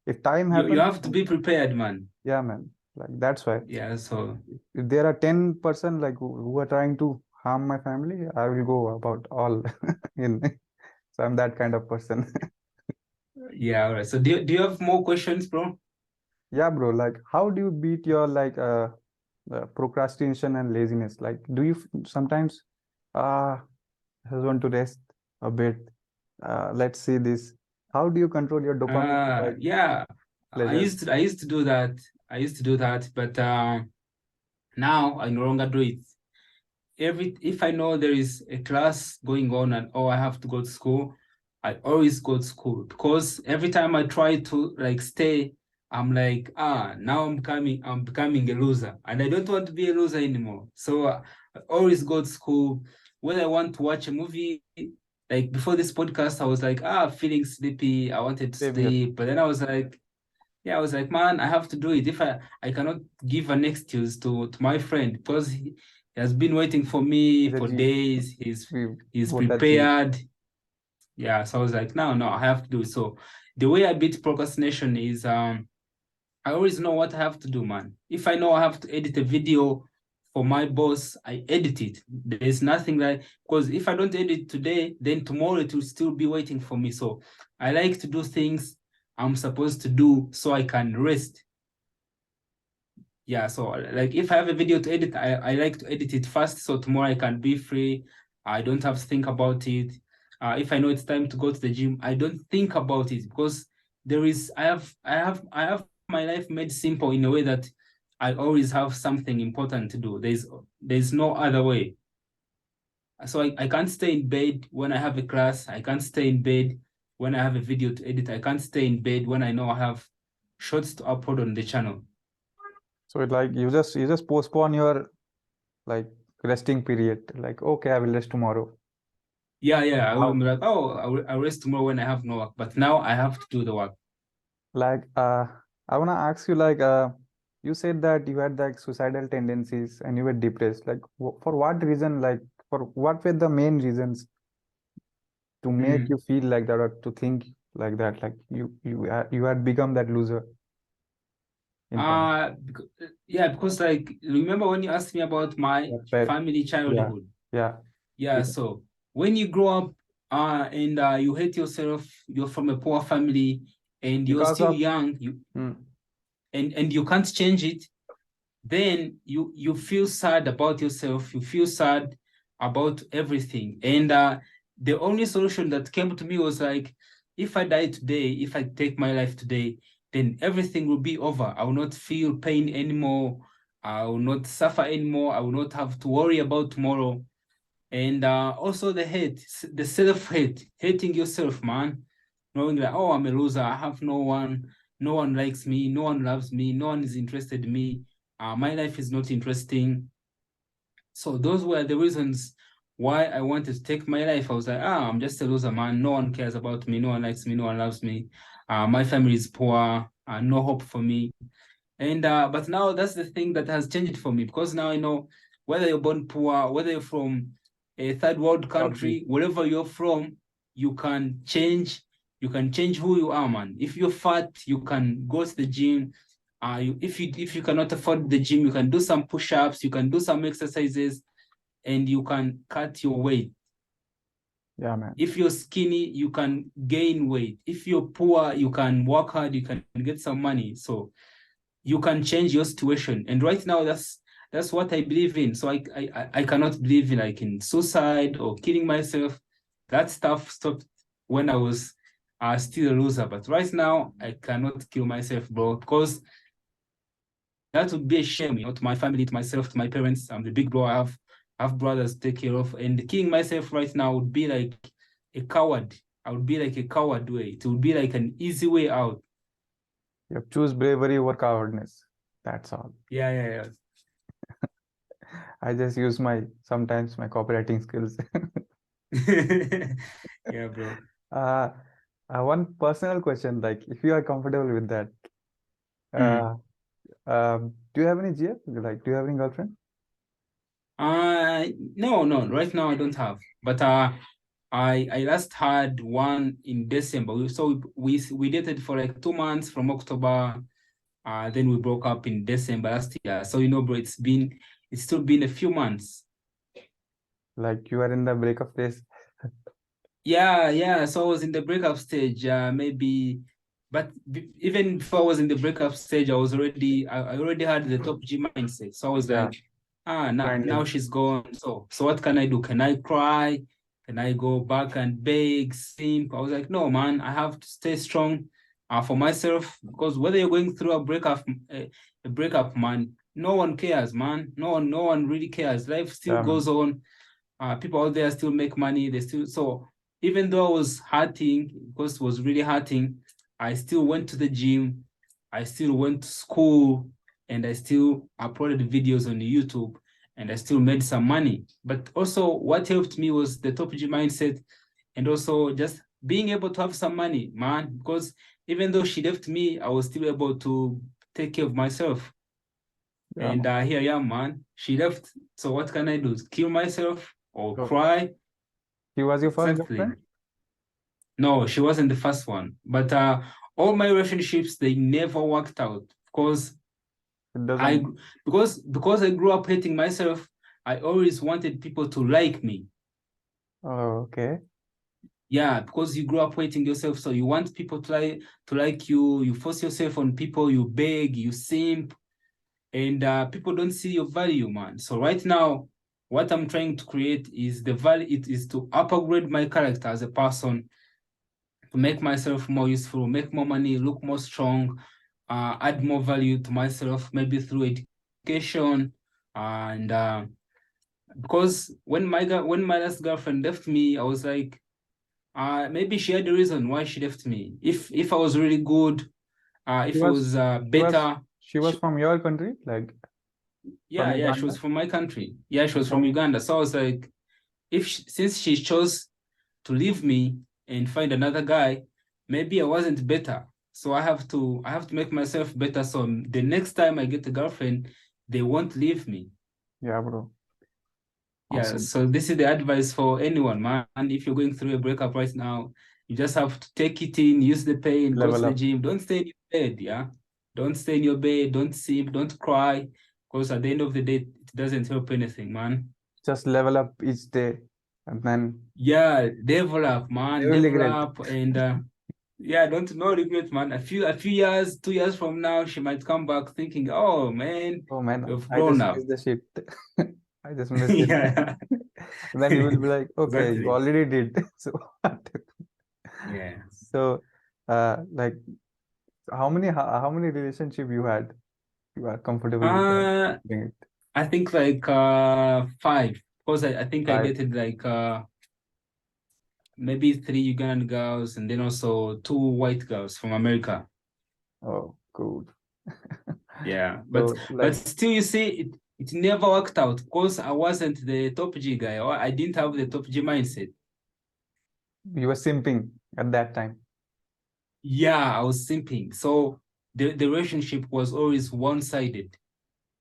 if time you happens, have to be prepared, man. yeah, man. Like that's why. Yeah, so If there are 10% like who are trying to harm my family, I will go about all in. So I'm that kind of person. yeah, all right. So do you have more questions, bro? Yeah, bro. Like, how do you beat your like procrastination and laziness? Like, do you sometimes just want to rest a bit? Let's see this. How do you control your dopamine like Yeah, pleasure? I used to do that. I used to do that, but now I no longer do it. If I know there is a class going on and oh I have to go to school, I always go to school because every time I try to like stay, I'm like now I'm becoming a loser and I don't want to be a loser anymore. So I always go to school. When I want to watch a movie, like before this podcast, I was like feeling sleepy. I wanted to Same here. sleep, but then I was like yeah, I was like, man, I have to do it. If I cannot give an excuse to my friend because he has been waiting for me He's a for G. days. We He's both are G. prepared. Yeah, so I was like, no, I have to do it. So the way I beat procrastination is I always know what I have to do, man. If I know I have to edit a video for my boss, I edit it. There's nothing like because if I don't edit today, then tomorrow it will still be waiting for me. So I like to do things I'm supposed to do so I can rest. Yeah, so like if I have a video to edit, I like to edit it fast so tomorrow I can be free. I don't have to think about it. If I know it's time to go to the gym, I don't think about it because there is I have my life made simple in a way that I always have something important to do. There's no other way. So I can't stay in bed when I have a class. I can't stay in bed when I have a video to edit. I can't stay in bed when I know I have shorts to upload on the channel. So it like you just postpone your like resting period. Like, okay, I will rest tomorrow. Yeah. I will How? be like, oh, I'll rest tomorrow when I have no work. But now I have to do the work. Like, I wanna ask you like you said that you had like suicidal tendencies and you were depressed. Like, for what reason? Like, for what were the main reasons to make you Mm. feel like that or to think like that? Like you had become that loser in past. Yeah, because like remember when you asked me about my That's fair. family Yeah, childhood? yeah. Yeah, Be- so when you grow up and you hate yourself, you're from a poor family and you're Because still of young, mm, and you can't change it, then you feel sad about yourself, you feel sad about everything. And the only solution that came to me was like, if I die today, if I take my life today, then everything will be over. I will not feel pain anymore. I will not suffer anymore. I will not have to worry about tomorrow. And also the hate, the self-hate, hating yourself, man. Knowing that, oh, I'm a loser. I have no one likes me, no one loves me, no one is interested in me. My life is not interesting. So those were the reasons why I wanted to take my life. I was like, I'm just a loser, man. No one cares about me. No one likes me. No one loves me. My family is poor. No hope for me. And but now that's the thing that has changed for me because now I know whether you're born poor, whether you're from a third world not be country, wherever you're from, you can change. You can change who you are, man. If you're fat, you can go to the gym. If you cannot afford the gym, you can do some push-ups. You can do some exercises. and you can cut your weight. Yeah, man. If you're skinny, you can gain weight. If you're poor, you can work hard, you can get some money. So you can change your situation. And right now, that's what I believe in. So I cannot believe in like in suicide or killing myself. That stuff stopped when I was still a loser. But right now, I cannot kill myself, bro, because that would be a shame, to my family, to myself, to my parents. I'm the big bro. I have brothers to take care of. And killing myself right now would be like a coward. I would be like a coward way. It would be like an easy way out. You have choose bravery over cowardness. That's all. Yeah. I just use sometimes my copywriting skills. Yeah, bro. Uh, one personal question, like if you are comfortable with that, Mm. uh, do you have any GF? Like, do you have any girlfriend? No. Right now I don't have. But I last had one in December. So we dated for like 2 months from October. Then we broke up in December last year. So bro, it's still been a few months. Like you are in the breakup phase? Yeah. So I was in the breakup stage, maybe, but even before I was in the breakup stage, I already had the top G mindset. So I was Yeah, like, now grinding. she's gone. So what can I do? Can I cry? Can I go back and beg, simp? I was like, no, man, I have to stay strong, for myself, because whether you're going through a breakup, man, no one cares, man. No one really cares. Life still Yeah, man. goes on. People out there still make money. They still so even though I was hurting, because it was really hurting, I still went to the gym, I still went to school, and I still uploaded videos on YouTube, and I still made some money. But also, what helped me was the top G mindset, and also just being able to have some money, man. Because even though she left me, I was still able to take care of myself. Yeah, And man. here I am, man. She left. So what can I do? Kill myself or So cry? he was your first Exactly. girlfriend? No, she wasn't the first one. But all my relationships, they never worked out because It I doesn't. because I grew up hating myself. I always wanted people to like me. Oh, okay. Yeah, because you grew up hating yourself, so you want people to like you. You force yourself on people. You beg, you simp, and people don't see your value, man. So right now, what I'm trying to create is the value. It is to upgrade my character as a person, to make myself more useful, make more money, look more strong, add more value to myself, maybe through education. And because when my last girlfriend left me, I was like, maybe she had a reason why she left me. If I was really good, She if I was was she was better, she was she, from your country, like from yeah, she Uganda. was from my country. Yeah, she I'm was from from Uganda. So I was like, since she chose to leave me and find another guy, maybe I wasn't better. So I have to make myself better. So the next time I get a girlfriend, they won't leave me. yeah, bro. Yeah. Awesome. So this is the advice for anyone, man. If you're going through a breakup right now, you just have to take it in, use the pain, go to Level the up. gym. Don't stay in your bed. Yeah. Don't stay in your bed. Don't sleep. Don't cry. Because at the end of the day, it doesn't help anything, man. Just level up each day, and then Yeah, develop, man, never regret. develop, and yeah, don't no regret, man. A few years, 2 years from now, she might come back thinking, "Oh man, Oh man, you've I grown just up." missed the shit. I just missed it. Yeah, Then you will be like, okay, you exactly. already did. So what? Yeah. So, like, how many relationship you had? You are comfortable with that? Uh, Doing it. I think like five, because I think I Five. dated like maybe three Ugandan girls and then also two white girls from America. Oh, cool. Yeah, but So, but like, still, you see, it never worked out because I wasn't the top G guy, or I didn't have the top G mindset. you were simping at that time Yeah, I was simping. So the relationship was always one-sided.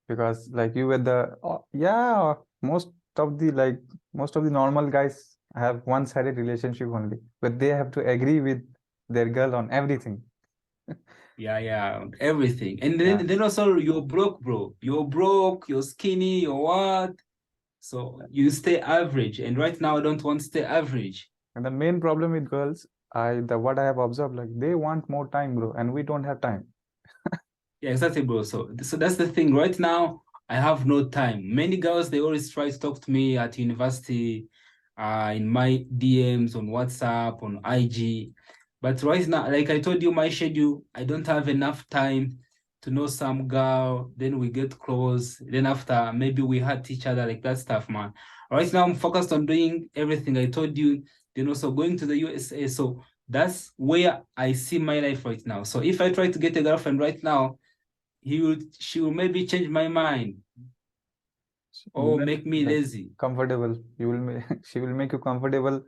because, like, you were yeah, most of the normal guys have one-sided relationship only, but they have to agree with their girl on everything. Yeah, everything. And Yeah. then also you're broke, bro. You're broke, you're skinny, you're what? So you stay average, and right now I don't want to stay average. And the main problem with girls, what I have observed, like they want more time, bro, and we don't have time. Yeah, exactly, bro. So that's the thing. Right now, I have no time. Many girls they always try to talk to me at university, in my DMs on WhatsApp, on IG. But right now, like I told you, my schedule, I don't have enough time to know some girl. Then we get close. Then after, maybe we hurt each other, like that stuff, man. Right now, I'm focused on doing everything I told you. Then also going to the USA. So that's where I see my life right now. So if I try to get a girlfriend right now, she will maybe change my mind You or will make me like lazy. comfortable. You will make she will make you comfortable,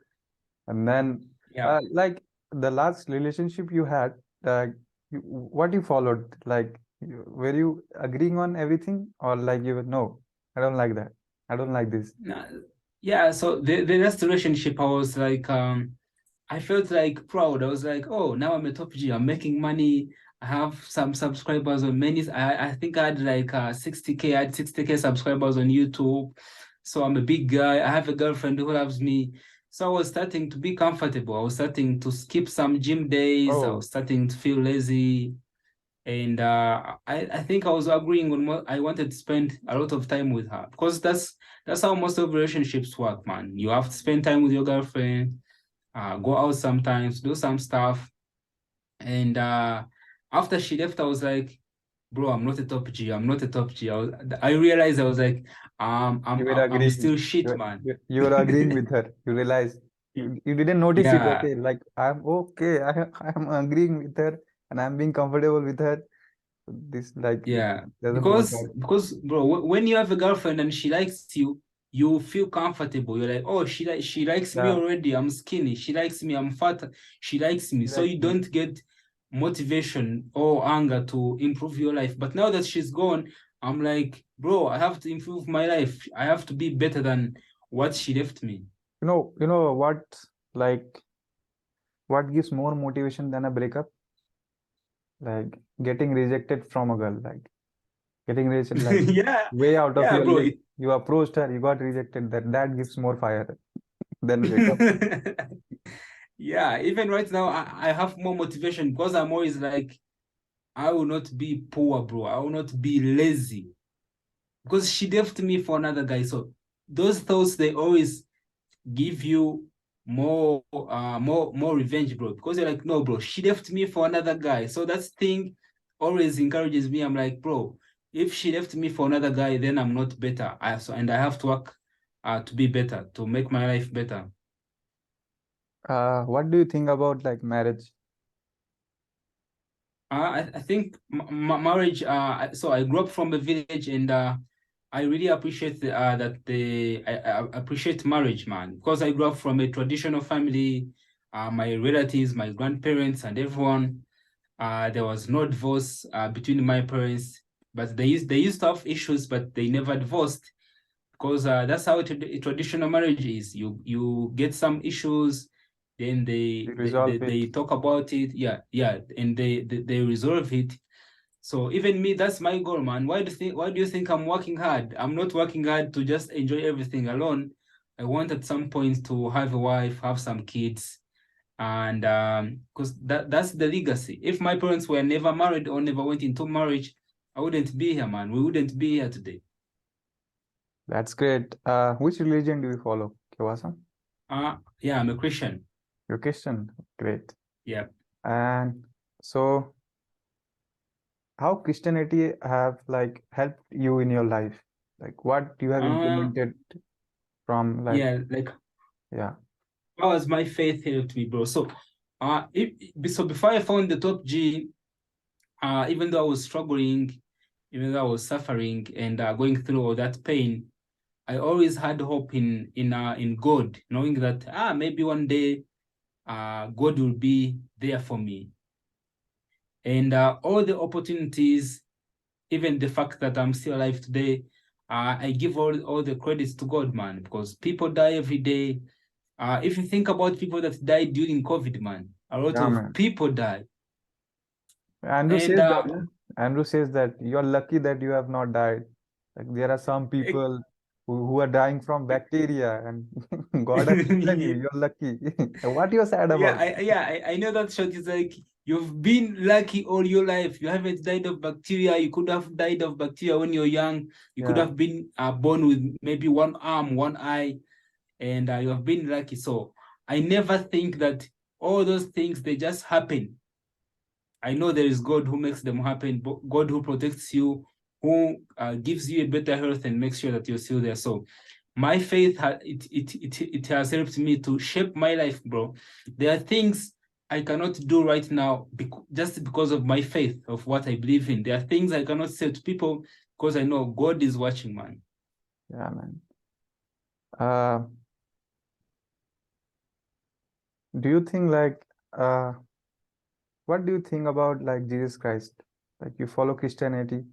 and then Yeah. like the last relationship you had, what you followed, like were you agreeing on everything, or like you were, no, I don't like that. I don't like this. Nah, yeah, so the last relationship I was like I felt like proud. I was like, oh, now I'm a top G. I'm making money. I have some subscribers on many. I think I had like 60K. I had 60K subscribers on YouTube. So I'm a big guy. I have a girlfriend who loves me. So I was starting to be comfortable. I was starting to skip some gym days. I Oh, was starting to feel lazy. And I think I was agreeing on what I wanted to spend a lot of time with her because that's how most of relationships work, man. You have to spend time with your girlfriend, go out sometimes, do some stuff. And after she left, I was like, bro, I'm not a top G. I'm not a top G. I realized I was like, you were I'm agreeing. still shit, man. You were agreeing with her. You realize you didn't notice it. Yeah. Okay, like I'm okay. I'm agreeing with her, and I'm being comfortable with her. This like it Yeah, doesn't work out. because bro, when you have a girlfriend and she likes you, you feel comfortable. You're like, oh, she likes me Yeah, already. I'm skinny. She likes me. I'm fat. She likes me. So you exactly. don't get motivation or anger to improve your life. But now that she's gone, I'm like, bro, I have to improve my life. I have to be better than what she left me. You know what? Like, what gives more motivation than a breakup? Like getting rejected from a girl. Like getting rejected, like Yeah, way out of yeah, your bro. league. You approached her, you got rejected. That gives more fire than breakup. Yeah, even right now, I have more motivation because I'm always like, I will not be poor, bro. I will not be lazy because she left me for another guy. So those thoughts they always give you more revenge, bro. Because you're like, no, bro, she left me for another guy. So that thing always encourages me. I'm like, bro, if she left me for another guy, then I'm not better. And I have to work to be better, to make my life better. What do you think about like marriage? I think marriage. So I grew up from a village, and I really appreciate I appreciate marriage, man, because I grew up from a traditional family. My relatives, my grandparents, and everyone. There was no divorce between my parents, but they used to have issues, but they never divorced because that's how traditional marriage is. You get some issues, then You they, they they resolve they it. talk about it, yeah, yeah, and they resolve it. So even me, that's my goal, man. Why do you think I'm working hard? I'm not working hard to just enjoy everything alone. I want at some point to have a wife, have some kids, and because that's the legacy. If my parents were never married or never went into marriage, I wouldn't be here, man. We wouldn't be here today. That's great. Which religion do you follow, Kiwasa? Yeah, I'm a Christian. You're Christian. Great. Yeah. And so, how Christianity have like helped you in your life? Like what you have Uh, implemented from like, yeah, like yeah, how has my faith helped me, bro? So, so before I found the top G, even though I was struggling, even though I was suffering and going through all that pain, I always had hope in God, knowing that maybe one day God will be there for me, and all the opportunities, even the fact that I'm still alive today, I give all the credits to God, man, because people die every day. If you think about people that died during COVID, man, a lot yeah, of man. people died. Andrew And says that, Andrew says that you're lucky that you have not died. Like there are some e- people. who are dying from bacteria, and God has chosen you. You're lucky. What you're sad Yeah, about? I know that shot is like you've been lucky all your life. You haven't died of bacteria. You could have died of bacteria when you're young. You could Yeah, have been born with maybe one arm, one eye, and you have been lucky. So I never think that all those things they just happen. I know there is God who makes them happen, but God who protects you, who gives you a better health and makes sure that you're still there. So my faith it has helped me to shape my life, bro. There are things I cannot do right now just because of my faith of what I believe in. There are things I cannot say to people because I know God is watching, man. yeah, man. Uh, do you think like what do you think about like Jesus Christ? Like you follow Christianity.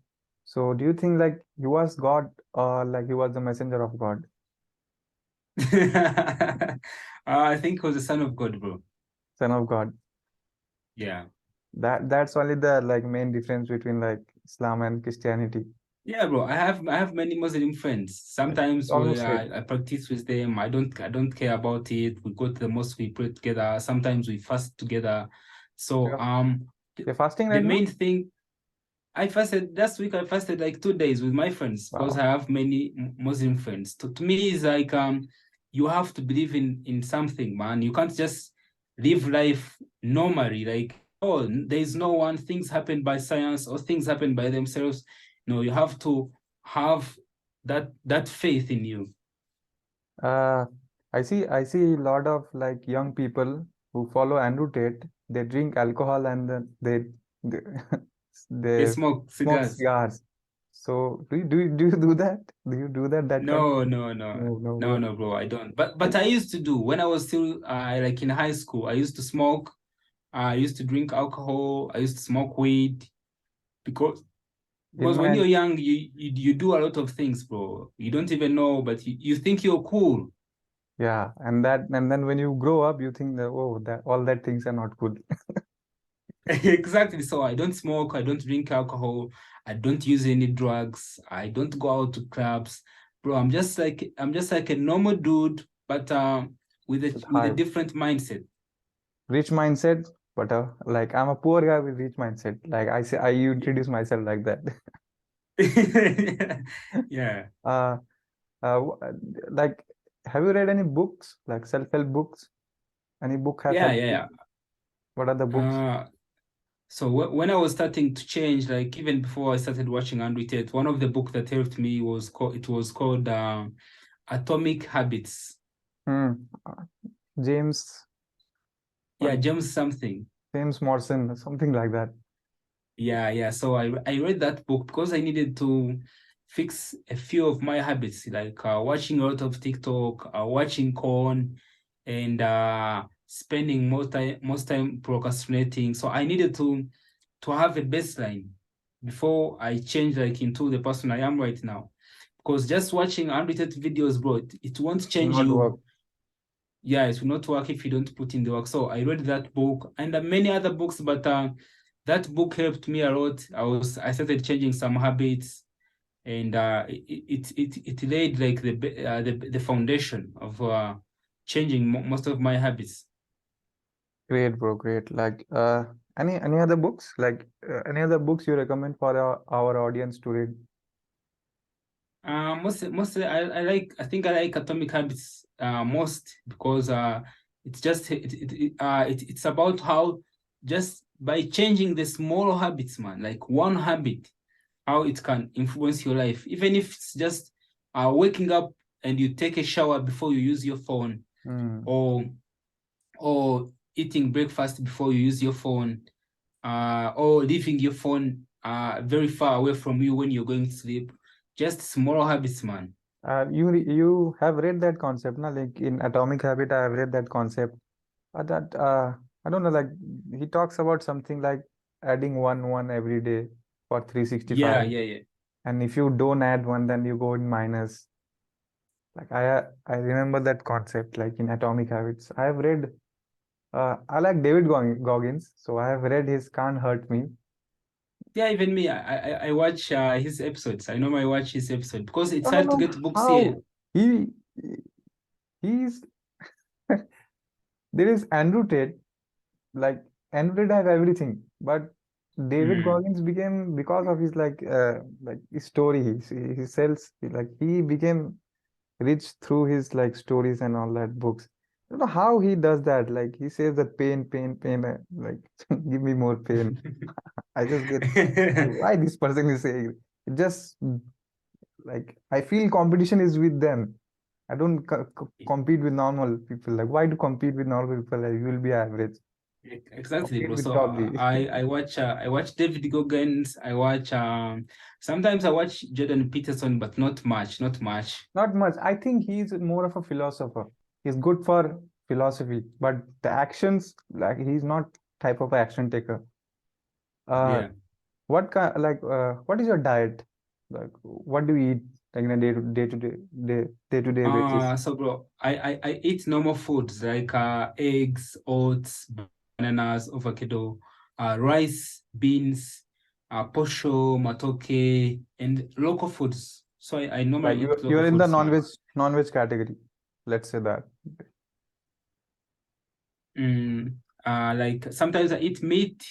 So do you think like he was God or like he was the messenger of God, I think he was the son of God, bro. son of God? Yeah. That's only the like main difference between like Islam and Christianity. Yeah, bro. I have many Muslim friends. It's Sometimes almost we same. I practice with them. I don't care about it. We go to the mosque, we pray together. Sometimes we fast together. So You're, you're fasting the right now? main thing I fasted last week. I fasted like 2 days with my friends because Wow. I have many Muslim friends. To me, it's like you have to believe in something, man. You can't just live life normally. Like, oh, there is no one. Things happen by science or things happen by themselves. No, you have to have that faith in you. Uh, I see a lot of like young people who follow Andrew Tate. They drink alcohol and then they, They they smoke smoke cigars. cigars. So do you do that? Do you do that kind of No, thing? no, no, No, no no, way. no, bro. I don't. But And I used to do when I was still like in high school. I used to smoke. I used to drink alcohol. I used to smoke weed because in when my you're young, you do a lot of things, bro. You don't even know, but you think you're cool. yeah, and then when you grow up, you think that oh that all that things are not good. Exactly. So I don't smoke. I don't drink alcohol. I don't use any drugs. I don't go out to clubs, bro. I'm just like a normal dude, but with a With with a high different mindset. rich mindset, but like I'm a poor guy with rich mindset. Like I say, I introduce myself like that. Yeah. Uh, uh, like, have you read any books, like self-help books? Any book have Yeah, helped yeah, you? yeah. What are the books? Uh, so when I was starting to change, like even before I started watching Andrew Tate, one of the book that helped me was called Atomic Habits. Hmm. James, Yeah, what? James something. James Morrison, something like that. Yeah, yeah. So I read that book because I needed to fix a few of my habits, like watching a lot of TikTok, watching corn, and spending most time procrastinating. So I needed to have a baseline before I change like into the person I am right now. Because just watching unrated videos, bro, it won't Will change not work. you. Yeah, it will not work if you don't put in the work. So I read that book and many other books, but that book helped me a lot. I started changing some habits, and it laid like the foundation of changing most of my habits. Great, bro, great. Like, any other books? Like, any other books you recommend for our audience to read? Mostly I think I like Atomic Habits most because it's about how just by changing the small habits, man, like one habit, how it can influence your life, even if it's just waking up and you take a shower before you use your phone, Hmm. or eating breakfast before you use your phone, or leaving your phone very far away from you when you're going to sleep. Just small habits, man. You have read that concept, na? Like in Atomic Habit, I have read that concept. That I don't know. Like he talks about something like adding one every day for Yeah, 365, yeah, yeah. and if you don't add one, then you go in minus. Like I remember that concept. Like in Atomic Habits, I have read. I like David Goggins, so I have read his Can't Hurt Me. Yeah, even me, I watch his episodes. I normally watch his episode because it's I don't hard to know get books here. how he he's there is Andrew Tate, like Andrew Tate has everything, but David Mm. Goggins became because of his like his story. He sells like he became rich through his like stories and all that books. I don't know how he does that. Like he says that pain, pain, pain, like give me more pain. I just get why this person is saying it just like I feel competition is with them. I don't compete with normal people. Like why to compete with normal people? Like you will be average. Exactly, Compete bro. with So top G. I watch David Goggins. I watch sometimes I watch Jordan Peterson, but not much, not much. Not much. I think he's more of a philosopher. He's good for philosophy, but the actions, like he's not type of action taker. Uh, Yeah. what kind what is your diet? Like what do you eat like in a day to day basis? So bro, I eat normal foods like eggs, oats, bananas, avocado, rice, beans, posho, matoke, and local foods. So I Like normally eat you're local in the foods, man. non-veg category. Let's say that. Mm, like sometimes I eat meat.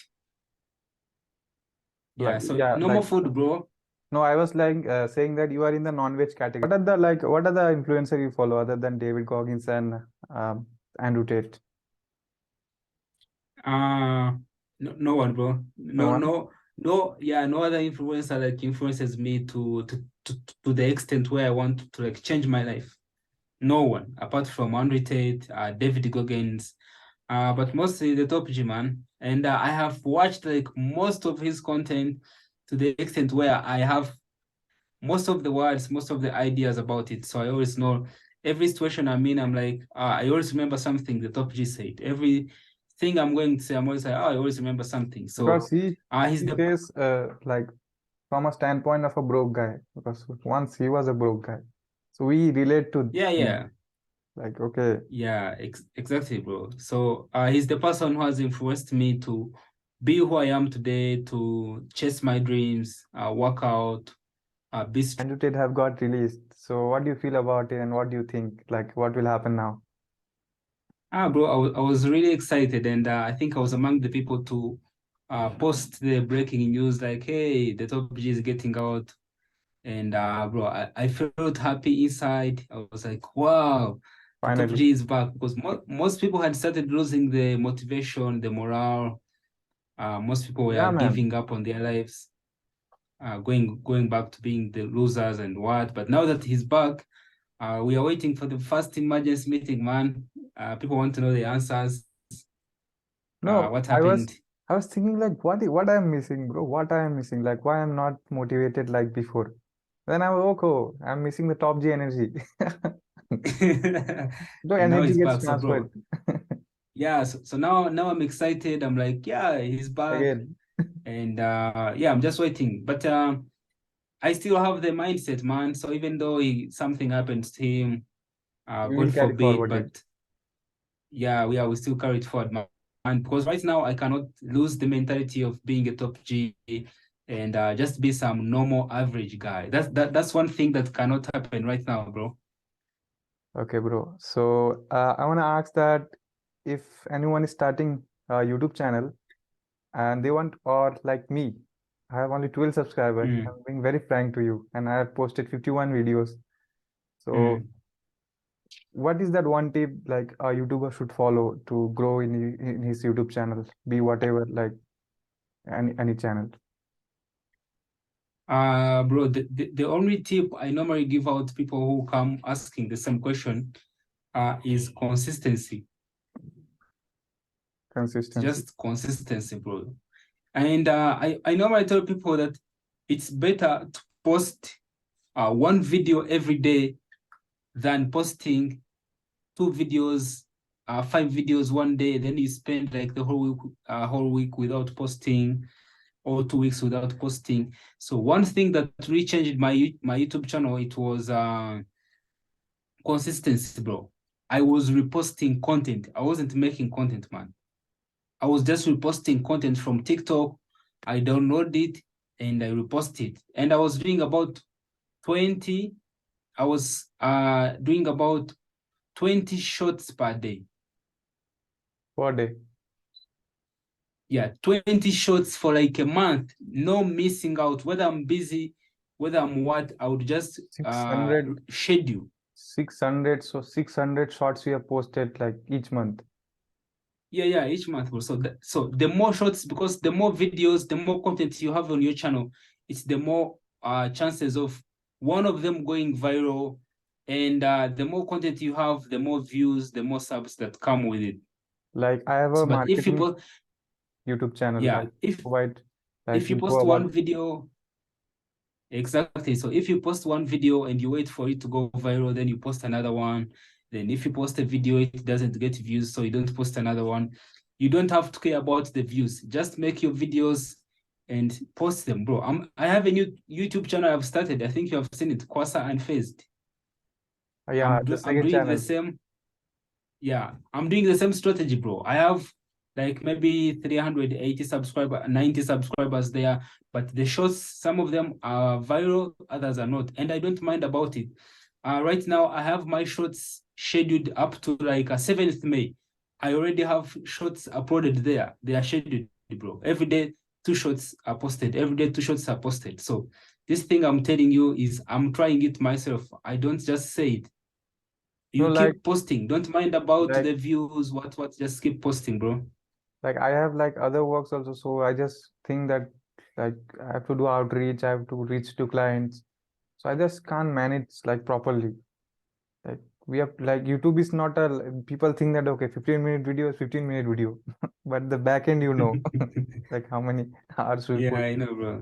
Like Yeah, so yeah, normal like food, bro. no, I was like saying that you are in the non-veg category. What are the influencer you follow other than David Goggins and Andrew Tate? Uh no one, bro. No No, one. no, no, yeah, no other influencer like influences me to the extent where I want to like change my life. No one, apart from Andrew Tate, David Goggins, but mostly the top G man. And I have watched like most of his content to the extent where I have most of the words, most of the ideas about it. So I always know every situation I'm in, I'm like, I always remember something the top G said. Everything I'm going to say, I'm always like, oh, I always remember something. So Because he he's he the, says like from a standpoint of a broke guy because once he was a broke guy, so we relate to yeah, him. yeah. Like okay, Yeah, exactly, bro. So he's the person who has influenced me to be who I am today, to chase my dreams, work out, be strong. Andrew Tate have got released. So what do you feel about it and what do you think? Like what will happen now? Bro, I was really excited, and I think I was among the people to post the breaking news like, hey, the top G is getting out. And bro, I felt happy inside. I was like, wow, the top Finally, G is back because most people had started losing the motivation, the morale. Most people were yeah, man. giving up on their lives, going back to being the losers and what. But now that he's back, we are waiting for the first emergency meeting, man. People want to know the answers. No, What I was happened? I was thinking like what I'm missing, bro. What I am missing? Like why I'm not motivated like before. Then I was okay. I'm missing the top G energy. The And now energy he's gets back. So, transferred bro, yeah. So now I'm excited. I'm like, yeah, he's back, again. and yeah, I'm just waiting. But I still have the mindset, man. So even though something happens to him, We will God carry forbid, forward it. but yeah, we still carry it forward, man. And because right now I cannot lose the mentality of being a top G and just be some normal average guy. That's one thing that cannot happen right now, bro. Okay, bro. So I want to ask that if anyone is starting a YouTube channel and they want, or like me, I have only 12 subscribers. Mm, I'm being very frank to you, and I have posted 51 videos. So, mm. what is that one tip like a YouTuber should follow to grow in his YouTube channel, be whatever, like any channel? Bro, the only tip I normally give out to people who come asking the same question is consistency. It's Consistency. just consistency, bro. And I normally tell people that it's better to post one video every day than posting two videos, 5 videos one day. Then you spend like the whole week without posting, or 2 weeks without posting. So one thing that really changed my YouTube channel, it was consistency, bro. I was reposting content. I wasn't making content, man. I was just reposting content from TikTok. I download it. and I reposted. And I was doing about 20, I was doing about 20 shots per day. per day. Yeah, 20 shots for like a month, no missing out. Whether I'm busy, whether I'm what, I would just 600, schedule. 600, so 600 shots you have posted like each month. Yeah, each month, bro. So the more shots, because the more videos, the more content you have on your channel, it's the more chances of one of them going viral. And the more content you have, the more views, the more subs that come with it. Like I have a So, but if you marketing post, YouTube channel. I yeah, provide like if you info post about. one video, exactly. So if you post one video and you wait for it to go viral, then you post another one. Then if you post a video, it doesn't get views, so you don't post another one. You don't have to care about the views. Just make your videos and post them, bro. I have a new YouTube channel I've started. I think you have seen it, Kwasa and Phased. Yeah, the I'm second doing the channel. same. Yeah, I'm doing the same strategy, bro. I have like maybe 380 subscribers, 90 subscribers there, but the shows, some of them are viral, others are not, and I don't mind about it. Right now, I have my shots scheduled up to like a 7th May. I already have shots uploaded there. They are scheduled, bro. Every day, two shots are posted. Every day, two shots are posted. So this thing I'm telling you is I'm trying it myself. I don't just say it. No, You keep posting. Don't mind about like the views, what, just keep posting, bro. like I have like other works also, so I just think that like I have to do outreach, I have to reach to clients, so I just can't manage like properly. Like we have like YouTube is not a, people think that okay, 15-minute video is 15-minute video, but the back end, like how many hours we Yeah, put. I know, bro.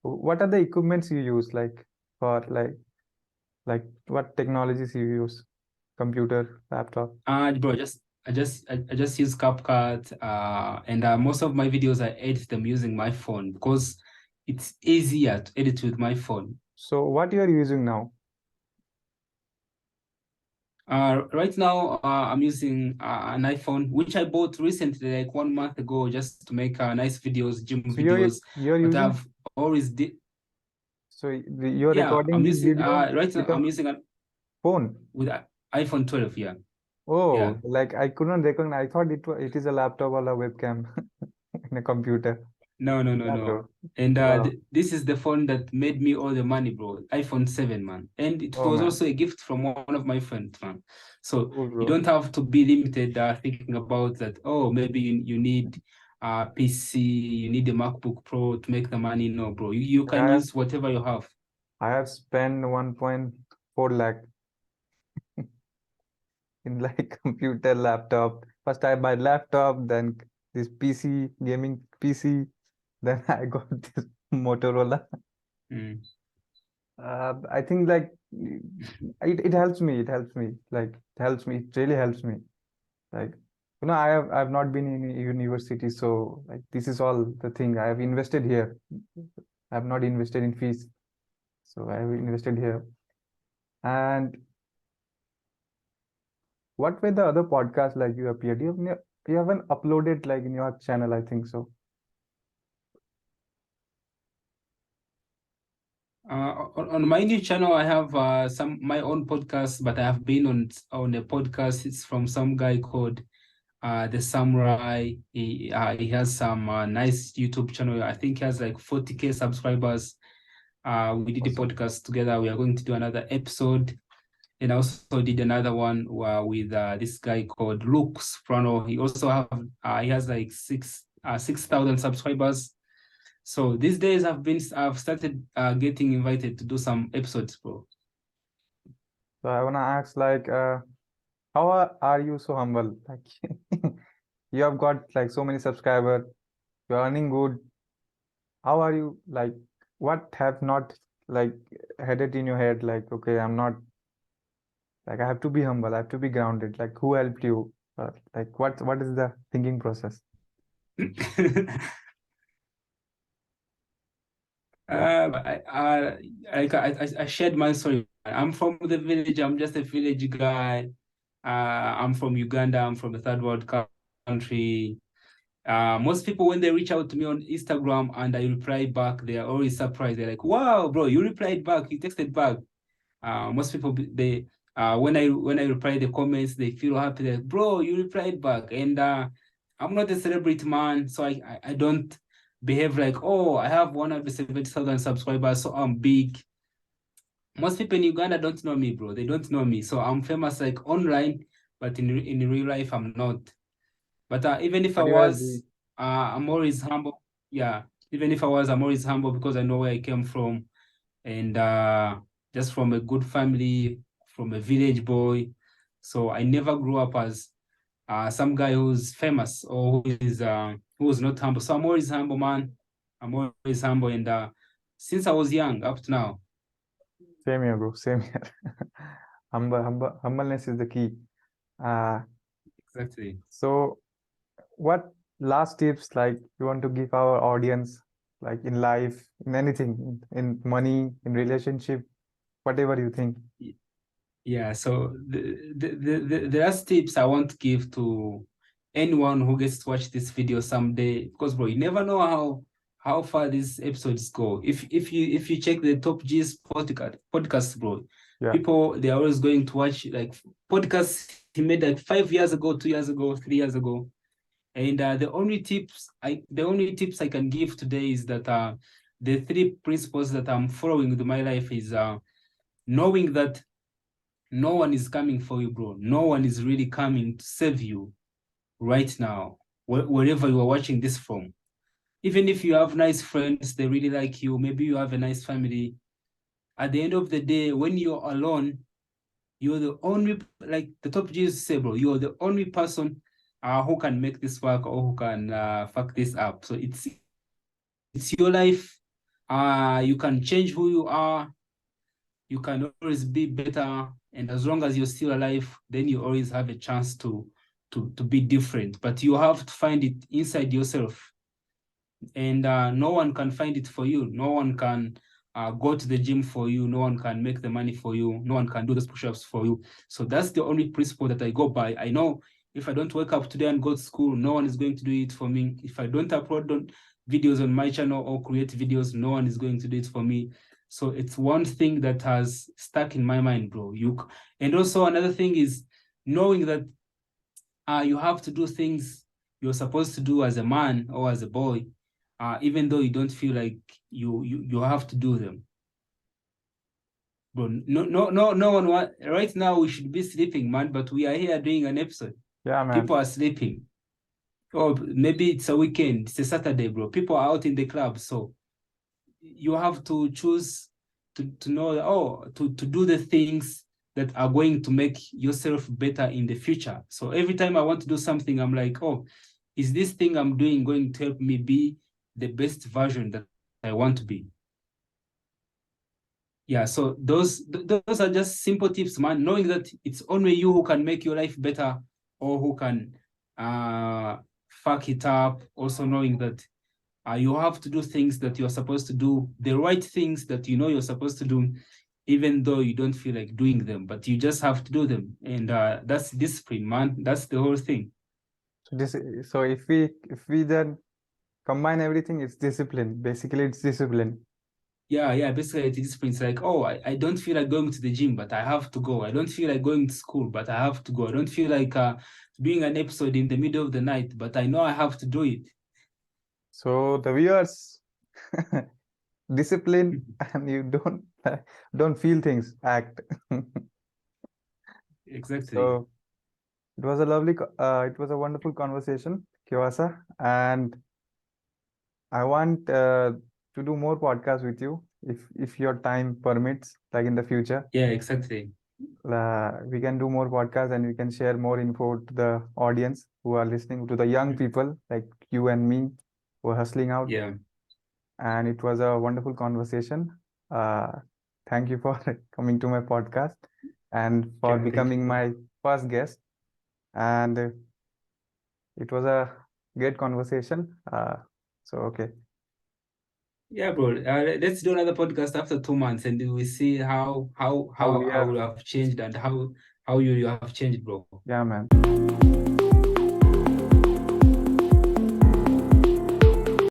What are the equipments you use like for like what technologies you use? Computer, laptop. Bro, I just use CapCut, and most of my videos I edit them using my phone because it's easier to edit with my phone. So what you are using now? Right now, I'm using an iPhone, which I bought recently, like 1 month ago, just to make nice videos, gym So you're videos. you're But using, I've always did, so you're yeah, recording I'm this using video right now with a I'm using an phone. with iPhone 12, yeah. Yeah. Oh, like I couldn't recognize. I thought it is a laptop or a webcam in a computer. Yeah, No. bro. And Wow. this is the phone that made me all the money, bro. iPhone 7, man. And it Oh was man. also a gift from one of my friends, man. So Cool, you bro. don't have to be limited thinking about that, oh, maybe you need a PC, you need a MacBook Pro to make the money. No, bro. You Like can use whatever you have. I have spent 1.4 lakh in like computer, laptop. First I buy laptop, then this PC, gaming PC, then I got this Motorola. Mm. I think like it helps me. It helps me. Like it helps me. It really helps me. Like I've not been in a university, so like this is all the thing I have invested here. I have not invested in fees, so I have invested here. And what were the other podcasts like you appeared? You haven't uploaded like in your channel, I think so. On my new channel, I have some my own podcast, but I have been on a podcast. It's from some guy called the Samurai. He has some nice YouTube channel. I think he has like 40K subscribers. We did a Awesome. podcast together. We are going to do another episode. And I also did another one with this guy called Luke Soprano. He also have he has like 6,000 subscribers. So these days I've started getting invited to do some episodes, bro. So I wanna ask like, how are you so humble? Like you have got like so many subscribers, you're earning good. How are you like? What have not like had it in your head like, okay, I'm not like I have to be humble, I have to be grounded. Like who helped you? Like what is the thinking process? Yeah. I shared my story. I'm from the village. I'm just a village guy. I'm from Uganda. I'm from a third world country. Most people, when they reach out to me on Instagram and I reply back, they are always surprised. They're like, "Wow, bro, you replied back, you texted back." Most people, they when I reply the comments, they feel happy. Like, bro, you replied back, and I'm not a celebrity, man, so I don't behave like, oh, I have 170,000 subscribers, so I'm big. Most people in Uganda don't know me, bro. They don't know me, so I'm famous like online, but in real life, I'm not. But even if I But you are the was, I'm always humble. Yeah, even if I was, I'm always humble because I know where I came from, and just from a good family, from a village boy. So I never grew up as some guy who's famous or who is not humble. So I'm always humble, man. I'm always humble, and since I was young up to now. same here, bro. Same here. Humbleness is the key. Uh, Exactly. so what last tips like you want to give our audience, like in life, in anything, in money, in relationship, whatever you think? Yeah, so the last tips I want to give to anyone who gets to watch this video someday, because bro, you never know how far these episodes go. If you check the Top G's podcast, bro, Yeah, people they are always going to watch like podcasts he made like 5 years ago, 2 years ago, 3 years ago. And the only tips I can give today is that the three principles that I'm following with my life is knowing that no one is coming for you, bro. No one is really coming to save you right now, wherever you are watching this from. Even if you have nice friends, they really like you, maybe you have a nice family. At the end of the day, when you're alone, you're the only, like the top Jesus say, bro, you're the only person who can make this work or who can fuck this up. So it's your life. You can change who you are. You can always be better, and as long as you're still alive, then you always have a chance to be different, but you have to find it inside yourself, and no one can find it for you. No one can go to the gym for you. No one can make the money for you. No one can do those push-ups for you. So that's the only principle that I go by. I know if I don't wake up today and go to school, no one is going to do it for me. If I don't upload videos on my channel or create videos, no one is going to do it for me. So it's one thing that has stuck in my mind, bro. And also another thing is knowing that you have to do things you're supposed to do as a man or as a boy, even though you don't feel like you have to do them. Bro, no one right now we should be sleeping, man, but we are here doing an episode. yeah, man. People are sleeping. Or maybe it's a weekend, it's a Saturday, bro. People are out in the club. So you have to choose to know that, to do the things that are going to make yourself better in the future. So every time I want to do something, I'm like, oh, is this thing I'm doing going to help me be the best version that I want to be? Yeah, so those are just simple tips, man. Knowing that it's only you who can make your life better or who can fuck it up. Also knowing that you have to do things that you're supposed to do, the right things that you know you're supposed to do, even though you don't feel like doing them, but you just have to do them. And that's discipline, man. That's the whole thing. So this, so if we then combine everything, it's discipline. Basically, it's discipline. Yeah, basically it's discipline. It's like, oh, I don't feel like going to the gym, but I have to go. I don't feel like going to school, but I have to go. I don't feel like doing an episode in the middle of the night, but I know I have to do it. So the viewers, discipline, and you don't feel things, act. Exactly. So it was a wonderful conversation, Kiwasa, and I want to do more podcasts with you if your time permits, like in the future. Yeah, exactly. We can do more podcasts and we can share more info to the audience who are listening, to the young people like you and me who are hustling out. Yeah. And it was a wonderful conversation. Uh, Thank you for coming to my podcast and for Yeah, thank becoming you. my first guest. And it was a great conversation. Okay, Yeah, bro. Let's do another podcast after 2 months, and we see how how how how we how are. you have changed and how you have changed, bro. Yeah, man.